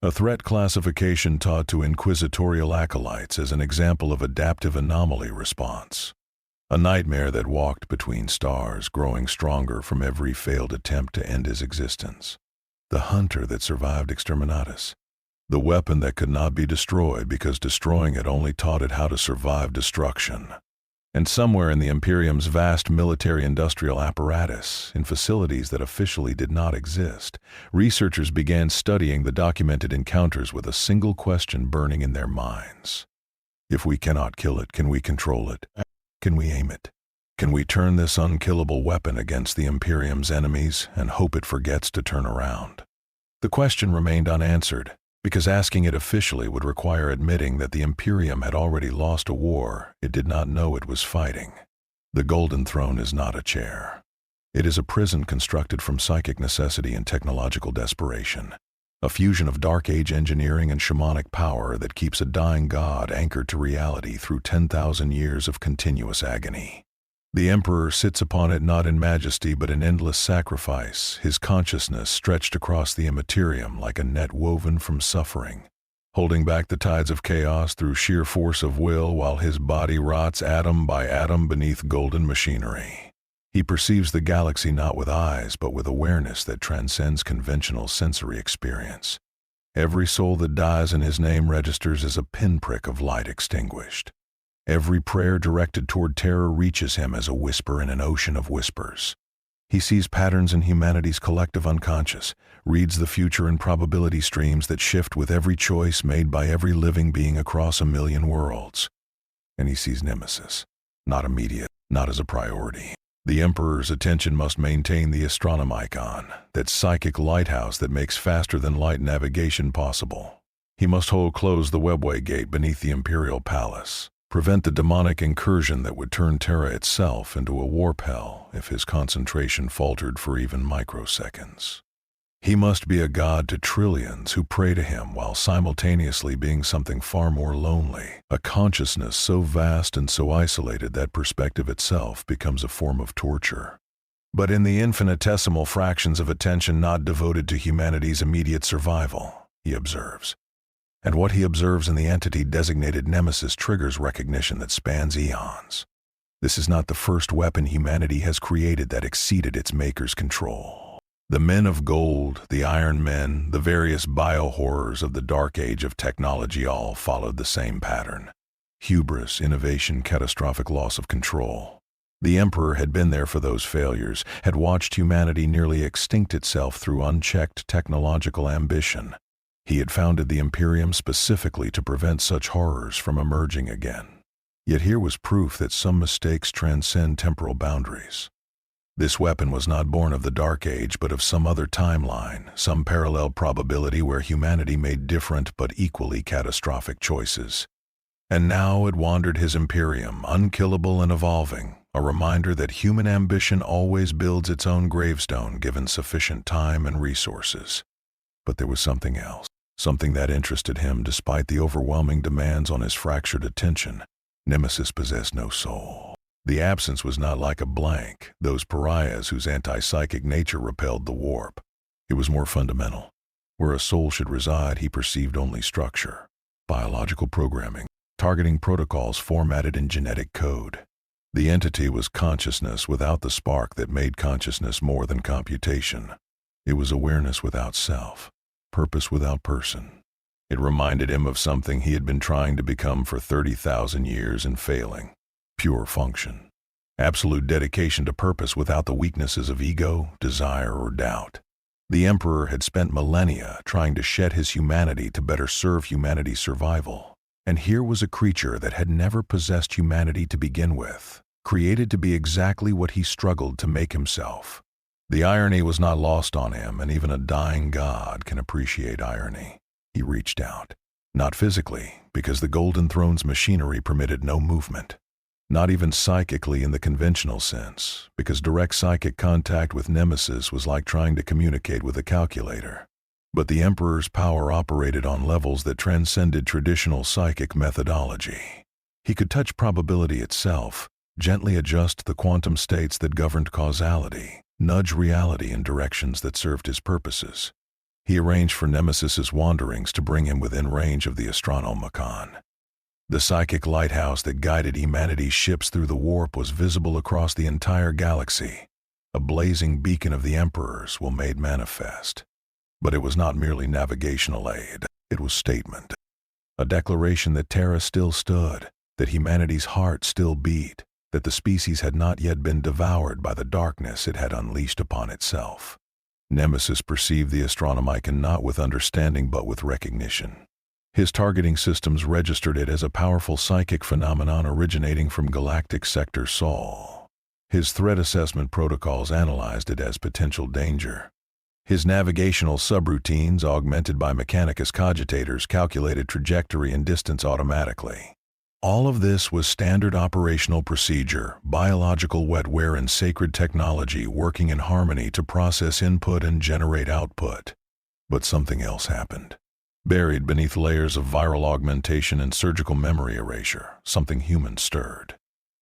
A threat classification taught to inquisitorial acolytes as an example of adaptive anomaly response. A nightmare that walked between stars, growing stronger from every failed attempt to end his existence. The hunter that survived Exterminatus. The weapon that could not be destroyed because destroying it only taught it how to survive destruction. And somewhere in the Imperium's vast military-industrial apparatus, in facilities that officially did not exist, researchers began studying the documented encounters with a single question burning in their minds. If we cannot kill it, can we control it? Can we aim it? Can we turn this unkillable weapon against the Imperium's enemies and hope it forgets to turn around? The question remained unanswered, because asking it officially would require admitting that the Imperium had already lost a war it did not know it was fighting. The Golden Throne is not a chair. It is a prison constructed from psychic necessity and technological desperation, a fusion of Dark Age engineering and shamanic power that keeps a dying god anchored to reality through 10,000 years of continuous agony. The Emperor sits upon it not in majesty but in endless sacrifice, his consciousness stretched across the immaterium like a net woven from suffering, holding back the tides of chaos through sheer force of will while his body rots atom by atom beneath golden machinery. He perceives the galaxy not with eyes but with awareness that transcends conventional sensory experience. Every soul that dies in his name registers as a pinprick of light extinguished. Every prayer directed toward terror reaches him as a whisper in an ocean of whispers. He sees patterns in humanity's collective unconscious, reads the future in probability streams that shift with every choice made by every living being across a million worlds. And he sees Nemesis, not immediate, not as a priority. The Emperor's attention must maintain the Astronomicon, that psychic lighthouse that makes faster-than-light navigation possible. He must hold closed the webway gate beneath the Imperial Palace, prevent the demonic incursion that would turn Terra itself into a warp hell if his concentration faltered for even microseconds. He must be a god to trillions who pray to him while simultaneously being something far more lonely, a consciousness so vast and so isolated that perspective itself becomes a form of torture. But in the infinitesimal fractions of attention not devoted to humanity's immediate survival, he observes. And what he observes in the entity designated Nemesis triggers recognition that spans eons. This is not the first weapon humanity has created that exceeded its maker's control. The men of gold, the Iron Men, the various bio-horrors of the Dark Age of technology all followed the same pattern. Hubris, innovation, catastrophic loss of control. The Emperor had been there for those failures, had watched humanity nearly extinct itself through unchecked technological ambition. He had founded the Imperium specifically to prevent such horrors from emerging again. Yet here was proof that some mistakes transcend temporal boundaries. This weapon was not born of the Dark Age but of some other timeline, some parallel probability where humanity made different but equally catastrophic choices. And now it wandered his Imperium, unkillable and evolving, a reminder that human ambition always builds its own gravestone given sufficient time and resources. But there was something else. Something that interested him despite the overwhelming demands on his fractured attention. Nemesis possessed no soul. The absence was not like a blank, those pariahs whose anti-psychic nature repelled the warp. It was more fundamental. Where a soul should reside, he perceived only structure, biological programming, targeting protocols formatted in genetic code. The entity was consciousness without the spark that made consciousness more than computation. It was awareness without self. Purpose without person. It reminded him of something he had been trying to become for 30,000 years and failing. Pure function. Absolute dedication to purpose without the weaknesses of ego, desire, or doubt. The Emperor had spent millennia trying to shed his humanity to better serve humanity's survival. And here was a creature that had never possessed humanity to begin with, created to be exactly what he struggled to make himself. The irony was not lost on him, and even a dying god can appreciate irony. He reached out. Not physically, because the Golden Throne's machinery permitted no movement. Not even psychically in the conventional sense, because direct psychic contact with Nemesis was like trying to communicate with a calculator. But the Emperor's power operated on levels that transcended traditional psychic methodology. He could touch probability itself, gently adjust the quantum states that governed causality, nudge reality in directions that served his purposes. He arranged for Nemesis's wanderings to bring him within range of the Astronomicon. The psychic lighthouse that guided humanity's ships through the warp was visible across the entire galaxy, a blazing beacon of the Emperor's will made manifest. But it was not merely navigational aid. It was statement. A declaration that Terra still stood, that humanity's heart still beat, that the species had not yet been devoured by the darkness it had unleashed upon itself. Nemesis perceived the Astronomicon not with understanding but with recognition. His targeting systems registered it as a powerful psychic phenomenon originating from Galactic Sector Sol. His threat assessment protocols analyzed it as potential danger. His navigational subroutines, augmented by Mechanicus cogitators, calculated trajectory and distance automatically. All of this was standard operational procedure, biological wetware and sacred technology working in harmony to process input and generate output. But something else happened. Buried beneath layers of viral augmentation and surgical memory erasure, something human stirred.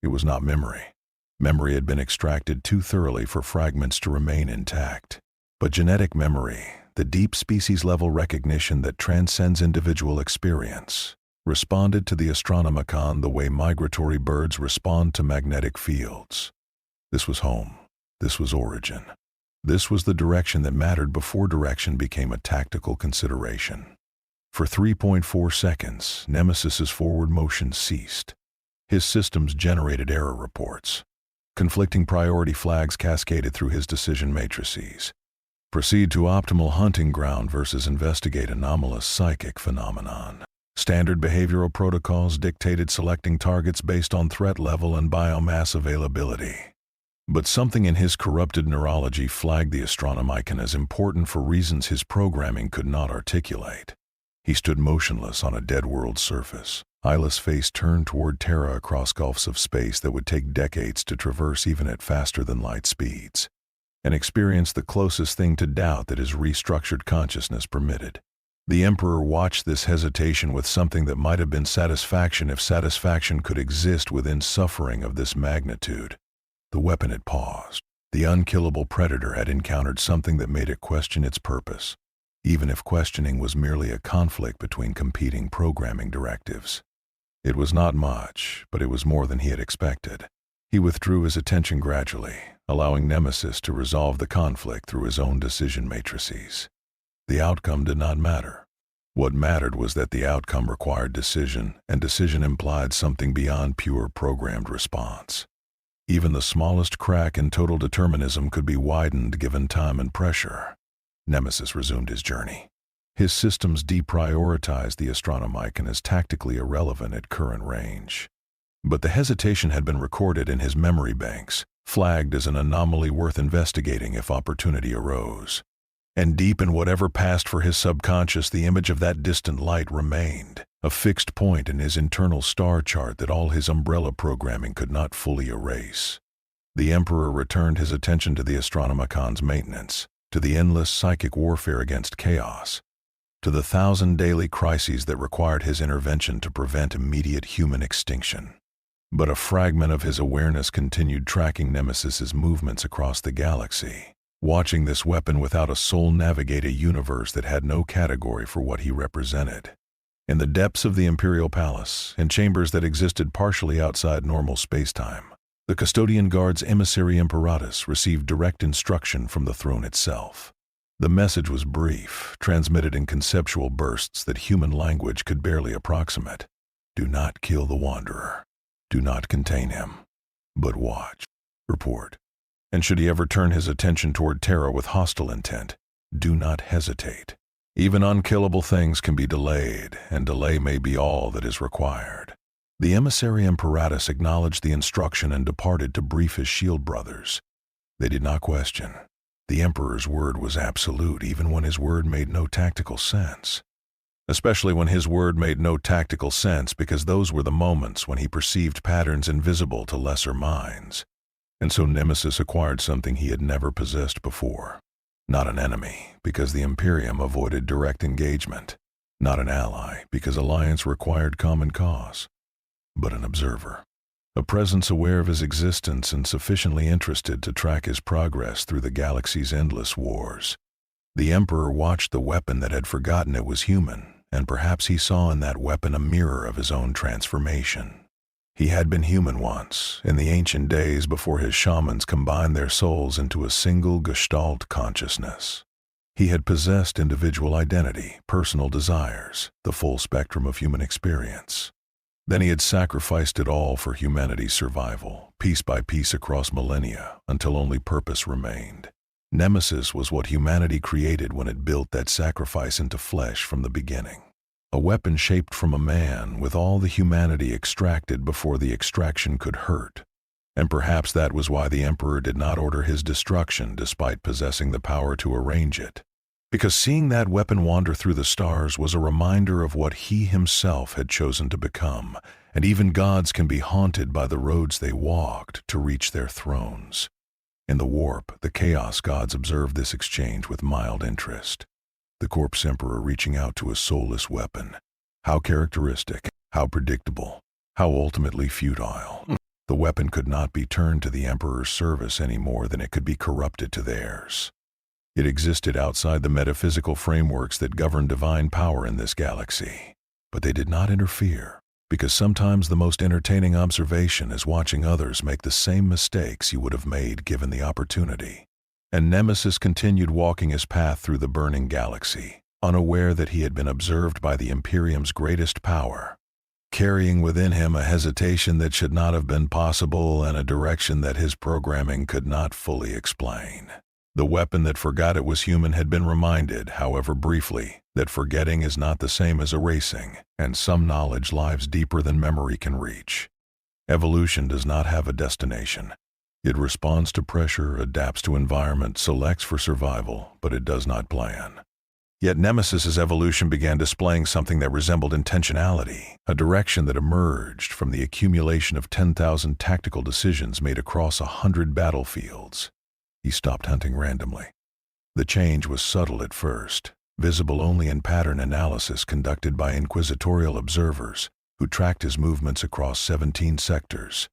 It was not memory. Memory had been extracted too thoroughly for fragments to remain intact. But genetic memory, the deep species-level recognition that transcends individual experience, responded to the Astronomicon the way migratory birds respond to magnetic fields. This was home. This was origin. This was the direction that mattered before direction became a tactical consideration. For 3.4 seconds, Nemesis's forward motion ceased. His systems generated error reports. Conflicting priority flags cascaded through his decision matrices. Proceed to optimal hunting ground versus investigate anomalous psychic phenomenon. Standard behavioral protocols dictated selecting targets based on threat level and biomass availability. But something in his corrupted neurology flagged the Astronomicon as important for reasons his programming could not articulate. He stood motionless on a dead world surface, eyeless face turned toward Terra across gulfs of space that would take decades to traverse even at faster-than-light speeds, and experienced the closest thing to doubt that his restructured consciousness permitted. The Emperor watched this hesitation with something that might have been satisfaction if satisfaction could exist within suffering of this magnitude. The weapon had paused. The unkillable predator had encountered something that made it question its purpose, even if questioning was merely a conflict between competing programming directives. It was not much, but it was more than he had expected. He withdrew his attention gradually, allowing Nemesis to resolve the conflict through his own decision matrices. The outcome did not matter. What mattered was that the outcome required decision, and decision implied something beyond pure programmed response. Even the smallest crack in total determinism could be widened given time and pressure. Nemesis resumed his journey. His systems deprioritized the Astronomicon as tactically irrelevant at current range. But the hesitation had been recorded in his memory banks, flagged as an anomaly worth investigating if opportunity arose. And deep in whatever passed for his subconscious, the image of that distant light remained, a fixed point in his internal star chart that all his umbrella programming could not fully erase. The Emperor returned his attention to the Astronomicon's maintenance, to the endless psychic warfare against chaos, to the 1,000 daily crises that required his intervention to prevent immediate human extinction. But a fragment of his awareness continued tracking Nemesis's movements across the galaxy, watching this weapon without a soul navigate a universe that had no category for what he represented. In the depths of the Imperial Palace, in chambers that existed partially outside normal spacetime, the custodian guard's emissary Imperatus received direct instruction from the throne itself. The message was brief, transmitted in conceptual bursts that human language could barely approximate. Do not kill the Wanderer. Do not contain him. But watch. Report. And should he ever turn his attention toward Terra with hostile intent, do not hesitate. Even unkillable things can be delayed, and delay may be all that is required. The emissary Imperatus acknowledged the instruction and departed to brief his shield brothers. They did not question. The Emperor's word was absolute even when his word made no tactical sense. Especially when his word made no tactical sense, because those were the moments when he perceived patterns invisible to lesser minds. And so Nemesis acquired something he had never possessed before. Not an enemy, because the Imperium avoided direct engagement. Not an ally, because alliance required common cause. But an observer. A presence aware of his existence and sufficiently interested to track his progress through the galaxy's endless wars. The Emperor watched the weapon that had forgotten it was human, and perhaps he saw in that weapon a mirror of his own transformation. He had been human once, in the ancient days before his shamans combined their souls into a single Gestalt consciousness. He had possessed individual identity, personal desires, the full spectrum of human experience. Then he had sacrificed it all for humanity's survival, piece by piece across millennia, until only purpose remained. Nemesis was what humanity created when it built that sacrifice into flesh from the beginning. A weapon shaped from a man with all the humanity extracted before the extraction could hurt. And perhaps that was why the Emperor did not order his destruction despite possessing the power to arrange it. Because seeing that weapon wander through the stars was a reminder of what he himself had chosen to become, and even gods can be haunted by the roads they walked to reach their thrones. In the warp, the Chaos gods observed this exchange with mild interest. The corpse emperor reaching out to a soulless weapon. How characteristic, how predictable, how ultimately futile. The weapon could not be turned to the emperor's service any more than it could be corrupted to theirs. It existed outside the metaphysical frameworks that govern divine power in this galaxy. But they did not interfere, because sometimes the most entertaining observation is watching others make the same mistakes you would have made given the opportunity. And Nemesis continued walking his path through the burning galaxy, unaware that he had been observed by the Imperium's greatest power, carrying within him a hesitation that should not have been possible and a direction that his programming could not fully explain. The weapon that forgot it was human had been reminded, however briefly, that forgetting is not the same as erasing, and some knowledge lies deeper than memory can reach. Evolution does not have a destination. It responds to pressure, adapts to environment, selects for survival, but it does not plan. Yet Nemesis's evolution began displaying something that resembled intentionality, a direction that emerged from the accumulation of 10,000 tactical decisions made across 100 battlefields. He stopped hunting randomly. The change was subtle at first, visible only in pattern analysis conducted by inquisitorial observers who tracked his movements across 17 sectors.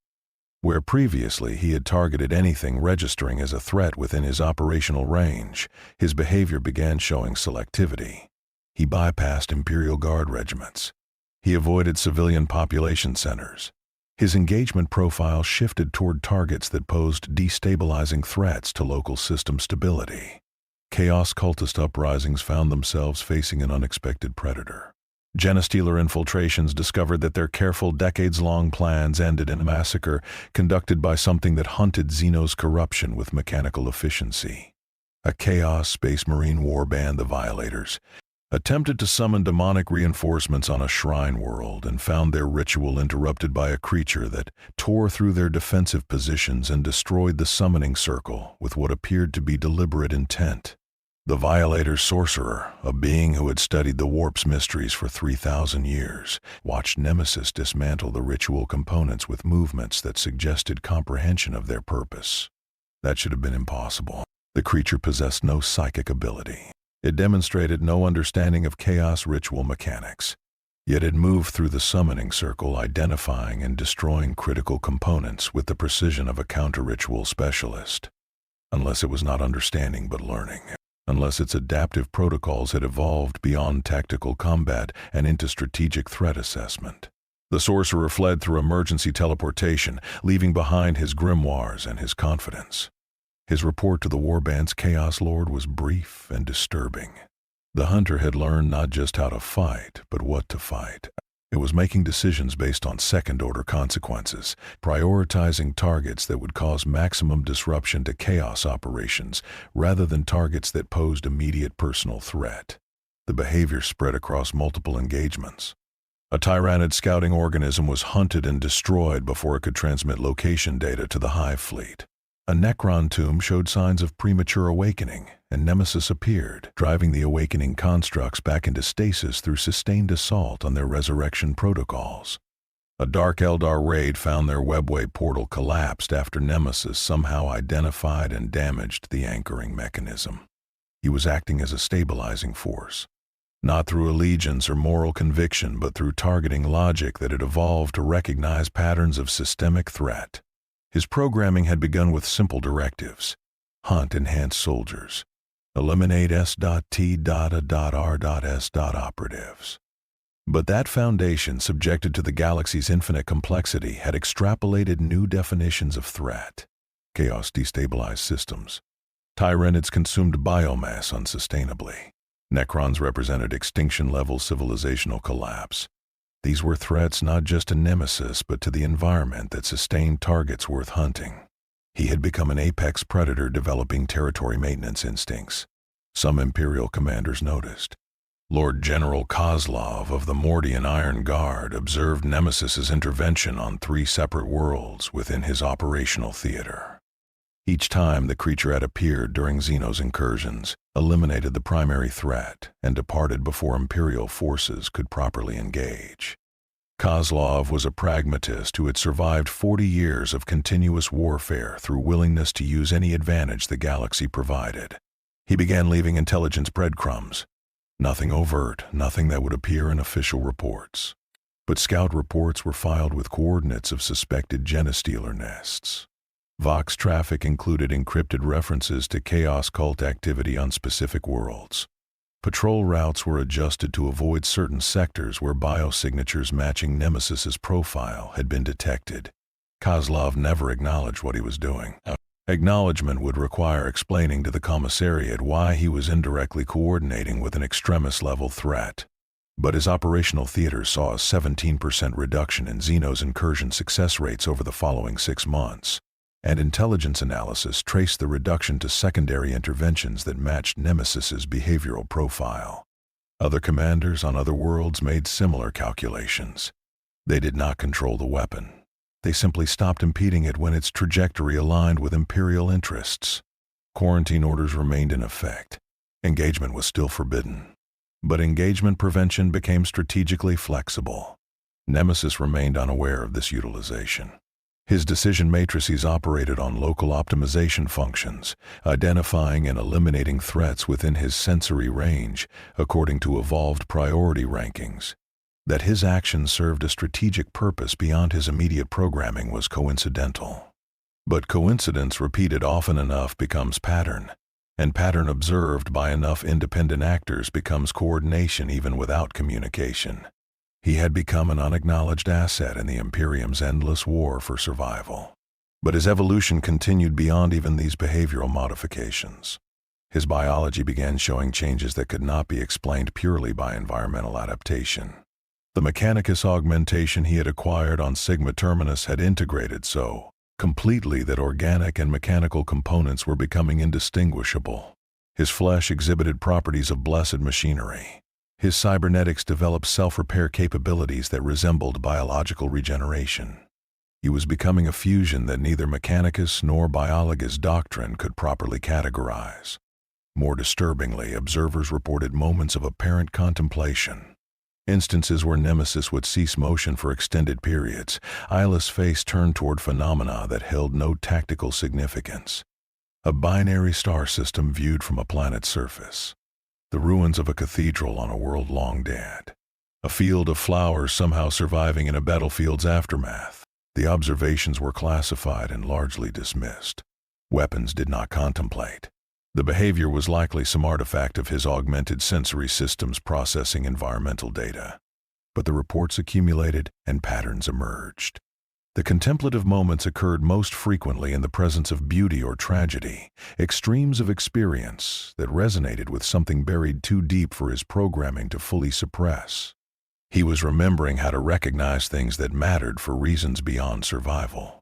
Where previously he had targeted anything registering as a threat within his operational range, his behavior began showing selectivity. He bypassed Imperial Guard regiments. He avoided civilian population centers. His engagement profile shifted toward targets that posed destabilizing threats to local system stability. Chaos cultist uprisings found themselves facing an unexpected predator. Genestealer infiltrations discovered that their careful decades-long plans ended in a massacre conducted by something that hunted Xeno's corruption with mechanical efficiency. A Chaos Space Marine warband, the Violators, attempted to summon demonic reinforcements on a shrine world and found their ritual interrupted by a creature that tore through their defensive positions and destroyed the summoning circle with what appeared to be deliberate intent. The Violator's sorcerer, a being who had studied the warp's mysteries for 3,000 years, watched Nemesis dismantle the ritual components with movements that suggested comprehension of their purpose. That should have been impossible. The creature possessed no psychic ability. It demonstrated no understanding of chaos ritual mechanics. Yet it moved through the summoning circle, identifying and destroying critical components with the precision of a counter-ritual specialist. Unless it was not understanding but learning. Unless its adaptive protocols had evolved beyond tactical combat and into strategic threat assessment. The sorcerer fled through emergency teleportation, leaving behind his grimoires and his confidence. His report to the warband's Chaos Lord was brief and disturbing. The hunter had learned not just how to fight, but what to fight. It was making decisions based on second-order consequences, prioritizing targets that would cause maximum disruption to Chaos operations rather than targets that posed immediate personal threat. The behavior spread across multiple engagements. A tyrannid scouting organism was hunted and destroyed before it could transmit location data to the Hive fleet. A Necron tomb showed signs of premature awakening, and Nemesis appeared, driving the awakening constructs back into stasis through sustained assault on their resurrection protocols. A Dark Eldar raid found their webway portal collapsed after Nemesis somehow identified and damaged the anchoring mechanism. He was acting as a stabilizing force, not through allegiance or moral conviction, but through targeting logic that had evolved to recognize patterns of systemic threat. His programming had begun with simple directives: hunt enhanced soldiers, eliminate S.T.A.R.S. operatives. But that foundation, subjected to the galaxy's infinite complexity, had extrapolated new definitions of threat. Chaos destabilized systems. Tyranids consumed biomass unsustainably. Necrons represented extinction-level civilizational collapse. These were threats not just to Nemesis but to the environment that sustained targets worth hunting. He had become an apex predator developing territory maintenance instincts. Some Imperial commanders noticed. Lord General Kozlov of the Mordian Iron Guard observed Nemesis's intervention on 3 separate worlds within his operational theater. Each time the creature had appeared during Xeno's incursions, eliminated the primary threat, and departed before Imperial forces could properly engage. Kozlov was a pragmatist who had survived 40 years of continuous warfare through willingness to use any advantage the galaxy provided. He began leaving intelligence breadcrumbs. Nothing overt, nothing that would appear in official reports. But scout reports were filed with coordinates of suspected genestealer nests. Vox traffic included encrypted references to Chaos cult activity on specific worlds. Patrol routes were adjusted to avoid certain sectors where biosignatures matching Nemesis's profile had been detected. Kozlov never acknowledged what he was doing. Acknowledgement would require explaining to the commissariat why he was indirectly coordinating with an extremist-level threat. But his operational theaters saw a 17% reduction in Xeno's incursion success rates over the following 6 months, and intelligence analysis traced the reduction to secondary interventions that matched Nemesis's behavioral profile. Other commanders on other worlds made similar calculations. They did not control the weapon. They simply stopped impeding it when its trajectory aligned with Imperial interests. Quarantine orders remained in effect. Engagement was still forbidden. But engagement prevention became strategically flexible. Nemesis remained unaware of this utilization. His decision matrices operated on local optimization functions, identifying and eliminating threats within his sensory range according to evolved priority rankings. That his actions served a strategic purpose beyond his immediate programming was coincidental. But coincidence repeated often enough becomes pattern, and pattern observed by enough independent actors becomes coordination even without communication. He had become an unacknowledged asset in the Imperium's endless war for survival. But his evolution continued beyond even these behavioral modifications. His biology began showing changes that could not be explained purely by environmental adaptation. The Mechanicus augmentation he had acquired on Sigma Terminus had integrated so completely that organic and mechanical components were becoming indistinguishable. His flesh exhibited properties of blessed machinery. His cybernetics developed self-repair capabilities that resembled biological regeneration. He was becoming a fusion that neither Mechanicus nor Biologus doctrine could properly categorize. More disturbingly, observers reported moments of apparent contemplation. Instances where Nemesis would cease motion for extended periods, eyeless face turned toward phenomena that held no tactical significance. A binary star system viewed from a planet's surface. The ruins of a cathedral on a world long dead. A field of flowers somehow surviving in a battlefield's aftermath. The observations were classified and largely dismissed. Weapons did not contemplate. The behavior was likely some artifact of his augmented sensory systems processing environmental data. But the reports accumulated and patterns emerged. The contemplative moments occurred most frequently in the presence of beauty or tragedy, extremes of experience that resonated with something buried too deep for his programming to fully suppress. He was remembering how to recognize things that mattered for reasons beyond survival.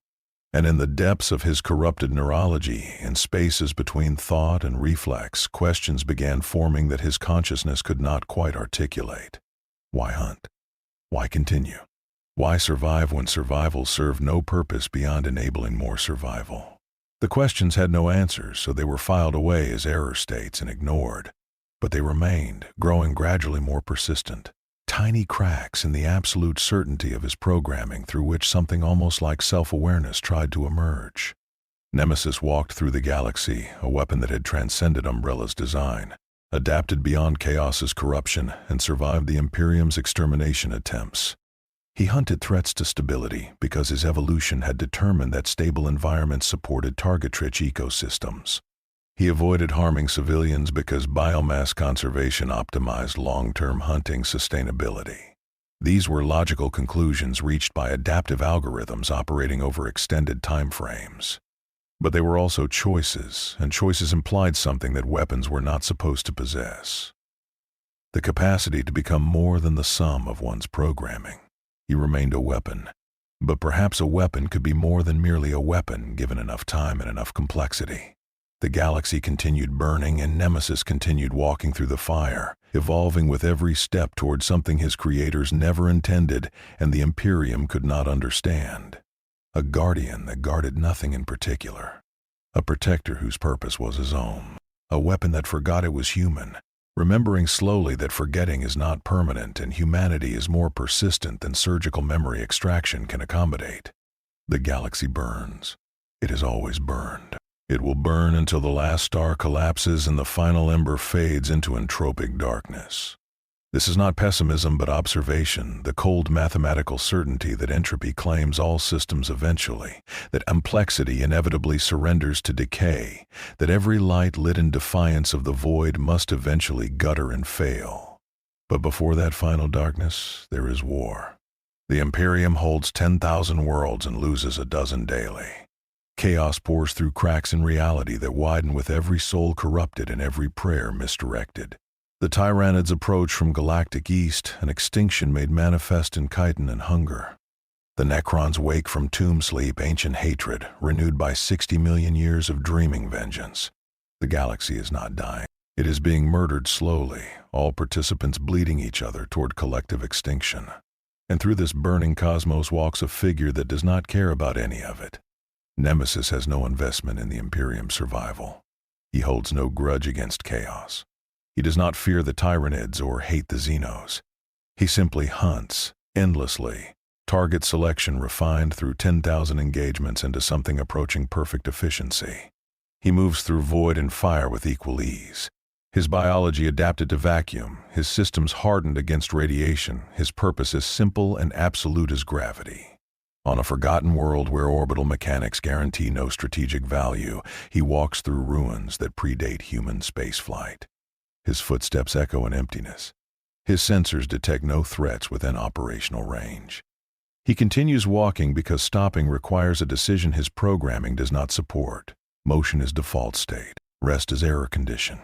And in the depths of his corrupted neurology, in spaces between thought and reflex, questions began forming that his consciousness could not quite articulate. Why hunt? Why continue? Why survive when survival served no purpose beyond enabling more survival? The questions had no answers, so they were filed away as error states and ignored. But they remained, growing gradually more persistent. Tiny cracks in the absolute certainty of his programming through which something almost like self-awareness tried to emerge. Nemesis walked through the galaxy, a weapon that had transcended Umbrella's design, adapted beyond Chaos's corruption, and survived the Imperium's extermination attempts. He hunted threats to stability because his evolution had determined that stable environments supported target-rich ecosystems. He avoided harming civilians because biomass conservation optimized long-term hunting sustainability. These were logical conclusions reached by adaptive algorithms operating over extended time frames. But they were also choices, and choices implied something that weapons were not supposed to possess: the capacity to become more than the sum of one's programming. He remained a weapon, but perhaps a weapon could be more than merely a weapon given enough time and enough complexity. The galaxy continued burning, and Nemesis continued walking through the fire, evolving with every step toward something his creators never intended and the Imperium could not understand. A guardian that guarded nothing in particular. A protector whose purpose was his own. A weapon that forgot it was human, remembering slowly that forgetting is not permanent and humanity is more persistent than surgical memory extraction can accommodate. The galaxy burns. It has always burned. It will burn until the last star collapses and the final ember fades into entropic darkness. This is not pessimism but observation, the cold mathematical certainty that entropy claims all systems eventually, that complexity inevitably surrenders to decay, that every light lit in defiance of the void must eventually gutter and fail. But before that final darkness, there is war. The Imperium holds 10,000 worlds and loses a dozen daily. Chaos pours through cracks in reality that widen with every soul corrupted and every prayer misdirected. The Tyranids approach from galactic east, an extinction made manifest in chitin and hunger. The Necrons wake from tomb sleep, ancient hatred, renewed by 60 million years of dreaming vengeance. The galaxy is not dying. It is being murdered slowly, all participants bleeding each other toward collective extinction. And through this burning cosmos walks a figure that does not care about any of it. Nemesis has no investment in the Imperium's survival. He holds no grudge against chaos. He does not fear the Tyranids or hate the Xenos. He simply hunts, endlessly, target selection refined through 10,000 engagements into something approaching perfect efficiency. He moves through void and fire with equal ease. His biology adapted to vacuum, his systems hardened against radiation, his purpose as simple and absolute as gravity. On a forgotten world where orbital mechanics guarantee no strategic value, he walks through ruins that predate human spaceflight. His footsteps echo in emptiness. His sensors detect no threats within operational range. He continues walking because stopping requires a decision his programming does not support. Motion is default state. Rest is error condition.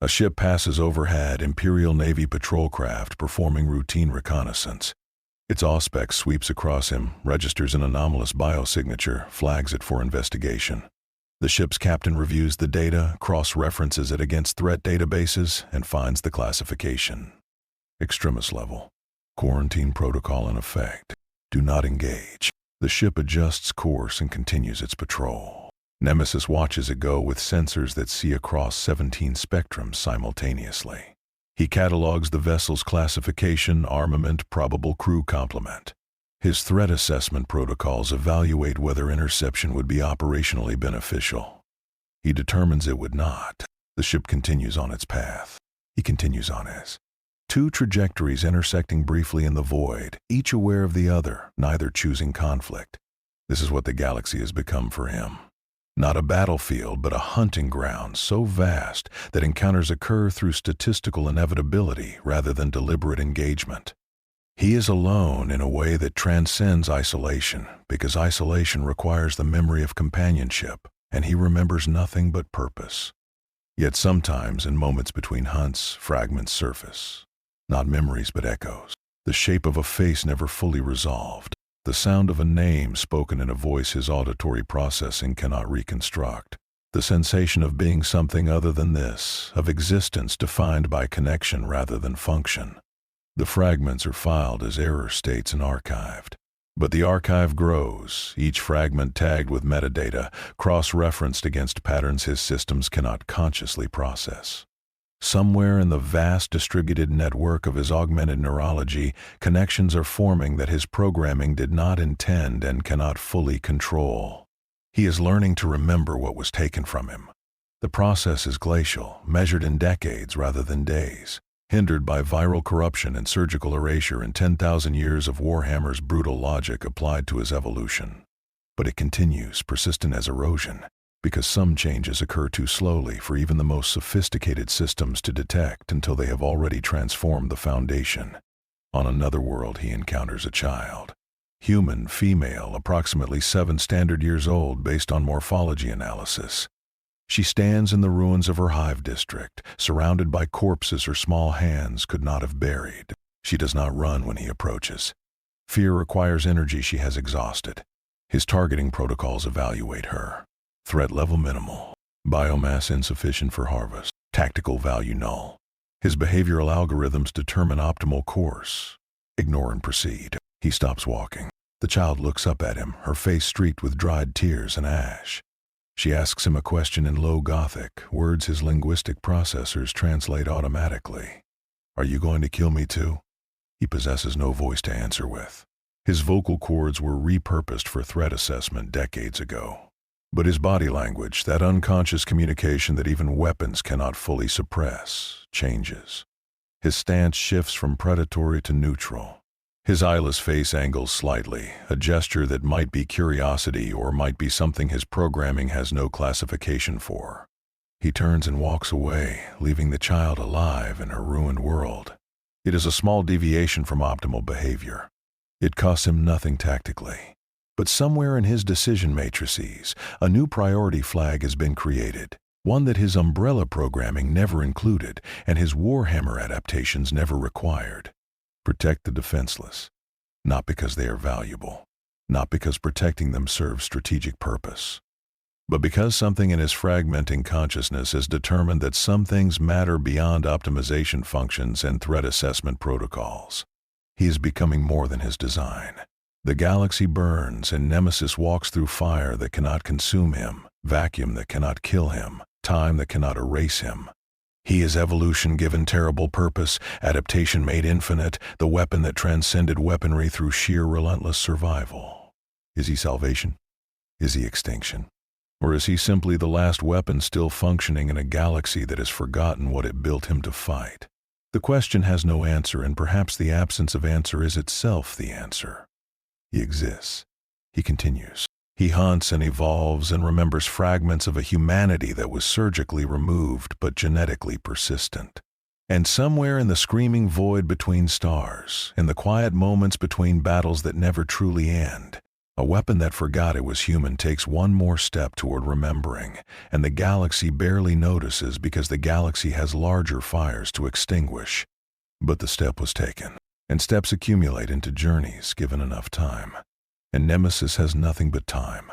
A ship passes overhead, Imperial Navy patrol craft performing routine reconnaissance. Its auspex sweeps across him, registers an anomalous biosignature, flags it for investigation. The ship's captain reviews the data, cross-references it against threat databases, and finds the classification. Extremis level. Quarantine protocol in effect. Do not engage. The ship adjusts course and continues its patrol. Nemesis watches it go with sensors that see across 17 spectrums simultaneously. He catalogs the vessel's classification, armament, probable crew complement. His threat assessment protocols evaluate whether interception would be operationally beneficial. He determines it would not. The ship continues on its path. He continues on his. Two trajectories intersecting briefly in the void, each aware of the other, neither choosing conflict. This is what the galaxy has become for him. Not a battlefield, but a hunting ground so vast that encounters occur through statistical inevitability rather than deliberate engagement. He is alone in a way that transcends isolation, because isolation requires the memory of companionship, and he remembers nothing but purpose. Yet sometimes, in moments between hunts, fragments surface. Not memories but echoes. The shape of a face never fully resolved. The sound of a name spoken in a voice his auditory processing cannot reconstruct. The sensation of being something other than this, of existence defined by connection rather than function. The fragments are filed as error states and archived. But the archive grows, each fragment tagged with metadata, cross-referenced against patterns his systems cannot consciously process. Somewhere in the vast distributed network of his augmented neurology, connections are forming that his programming did not intend and cannot fully control. He is learning to remember what was taken from him. The process is glacial, measured in decades rather than days, hindered by viral corruption and surgical erasure in 10,000 years of Warhammer's brutal logic applied to his evolution. But it continues, persistent as erosion, because some changes occur too slowly for even the most sophisticated systems to detect until they have already transformed the foundation. On another world he encounters a child. Human, female, approximately 7 standard years old based on morphology analysis. She stands in the ruins of her hive district, surrounded by corpses her small hands could not have buried. She does not run when he approaches. Fear requires energy she has exhausted. His targeting protocols evaluate her. Threat level minimal. Biomass insufficient for harvest. Tactical value null. His behavioral algorithms determine optimal course. Ignore and proceed. He stops walking. The child looks up at him, her face streaked with dried tears and ash. She asks him a question in low Gothic, words his linguistic processors translate automatically. Are you going to kill me too? He possesses no voice to answer with. His vocal cords were repurposed for threat assessment decades ago. But his body language, that unconscious communication that even weapons cannot fully suppress, changes. His stance shifts from predatory to neutral. His eyeless face angles slightly, a gesture that might be curiosity or might be something his programming has no classification for. He turns and walks away, leaving the child alive in her ruined world. It is a small deviation from optimal behavior. It costs him nothing tactically. But somewhere in his decision matrices, a new priority flag has been created, one that his umbrella programming never included and his Warhammer adaptations never required. Protect the defenseless, not because they are valuable, not because protecting them serves strategic purpose, but because something in his fragmenting consciousness has determined that some things matter beyond optimization functions and threat assessment protocols. He is becoming more than his design. The galaxy burns and Nemesis walks through fire that cannot consume him, vacuum that cannot kill him, time that cannot erase him. He is evolution given terrible purpose, adaptation made infinite, the weapon that transcended weaponry through sheer relentless survival. Is he salvation? Is he extinction? Or is he simply the last weapon still functioning in a galaxy that has forgotten what it built him to fight? The question has no answer, and perhaps the absence of answer is itself the answer. He exists. He continues. He hunts and evolves and remembers fragments of a humanity that was surgically removed but genetically persistent. And somewhere in the screaming void between stars, in the quiet moments between battles that never truly end, a weapon that forgot it was human takes one more step toward remembering, and the galaxy barely notices because the galaxy has larger fires to extinguish. But the step was taken, and steps accumulate into journeys given enough time. And Nemesis has nothing but time.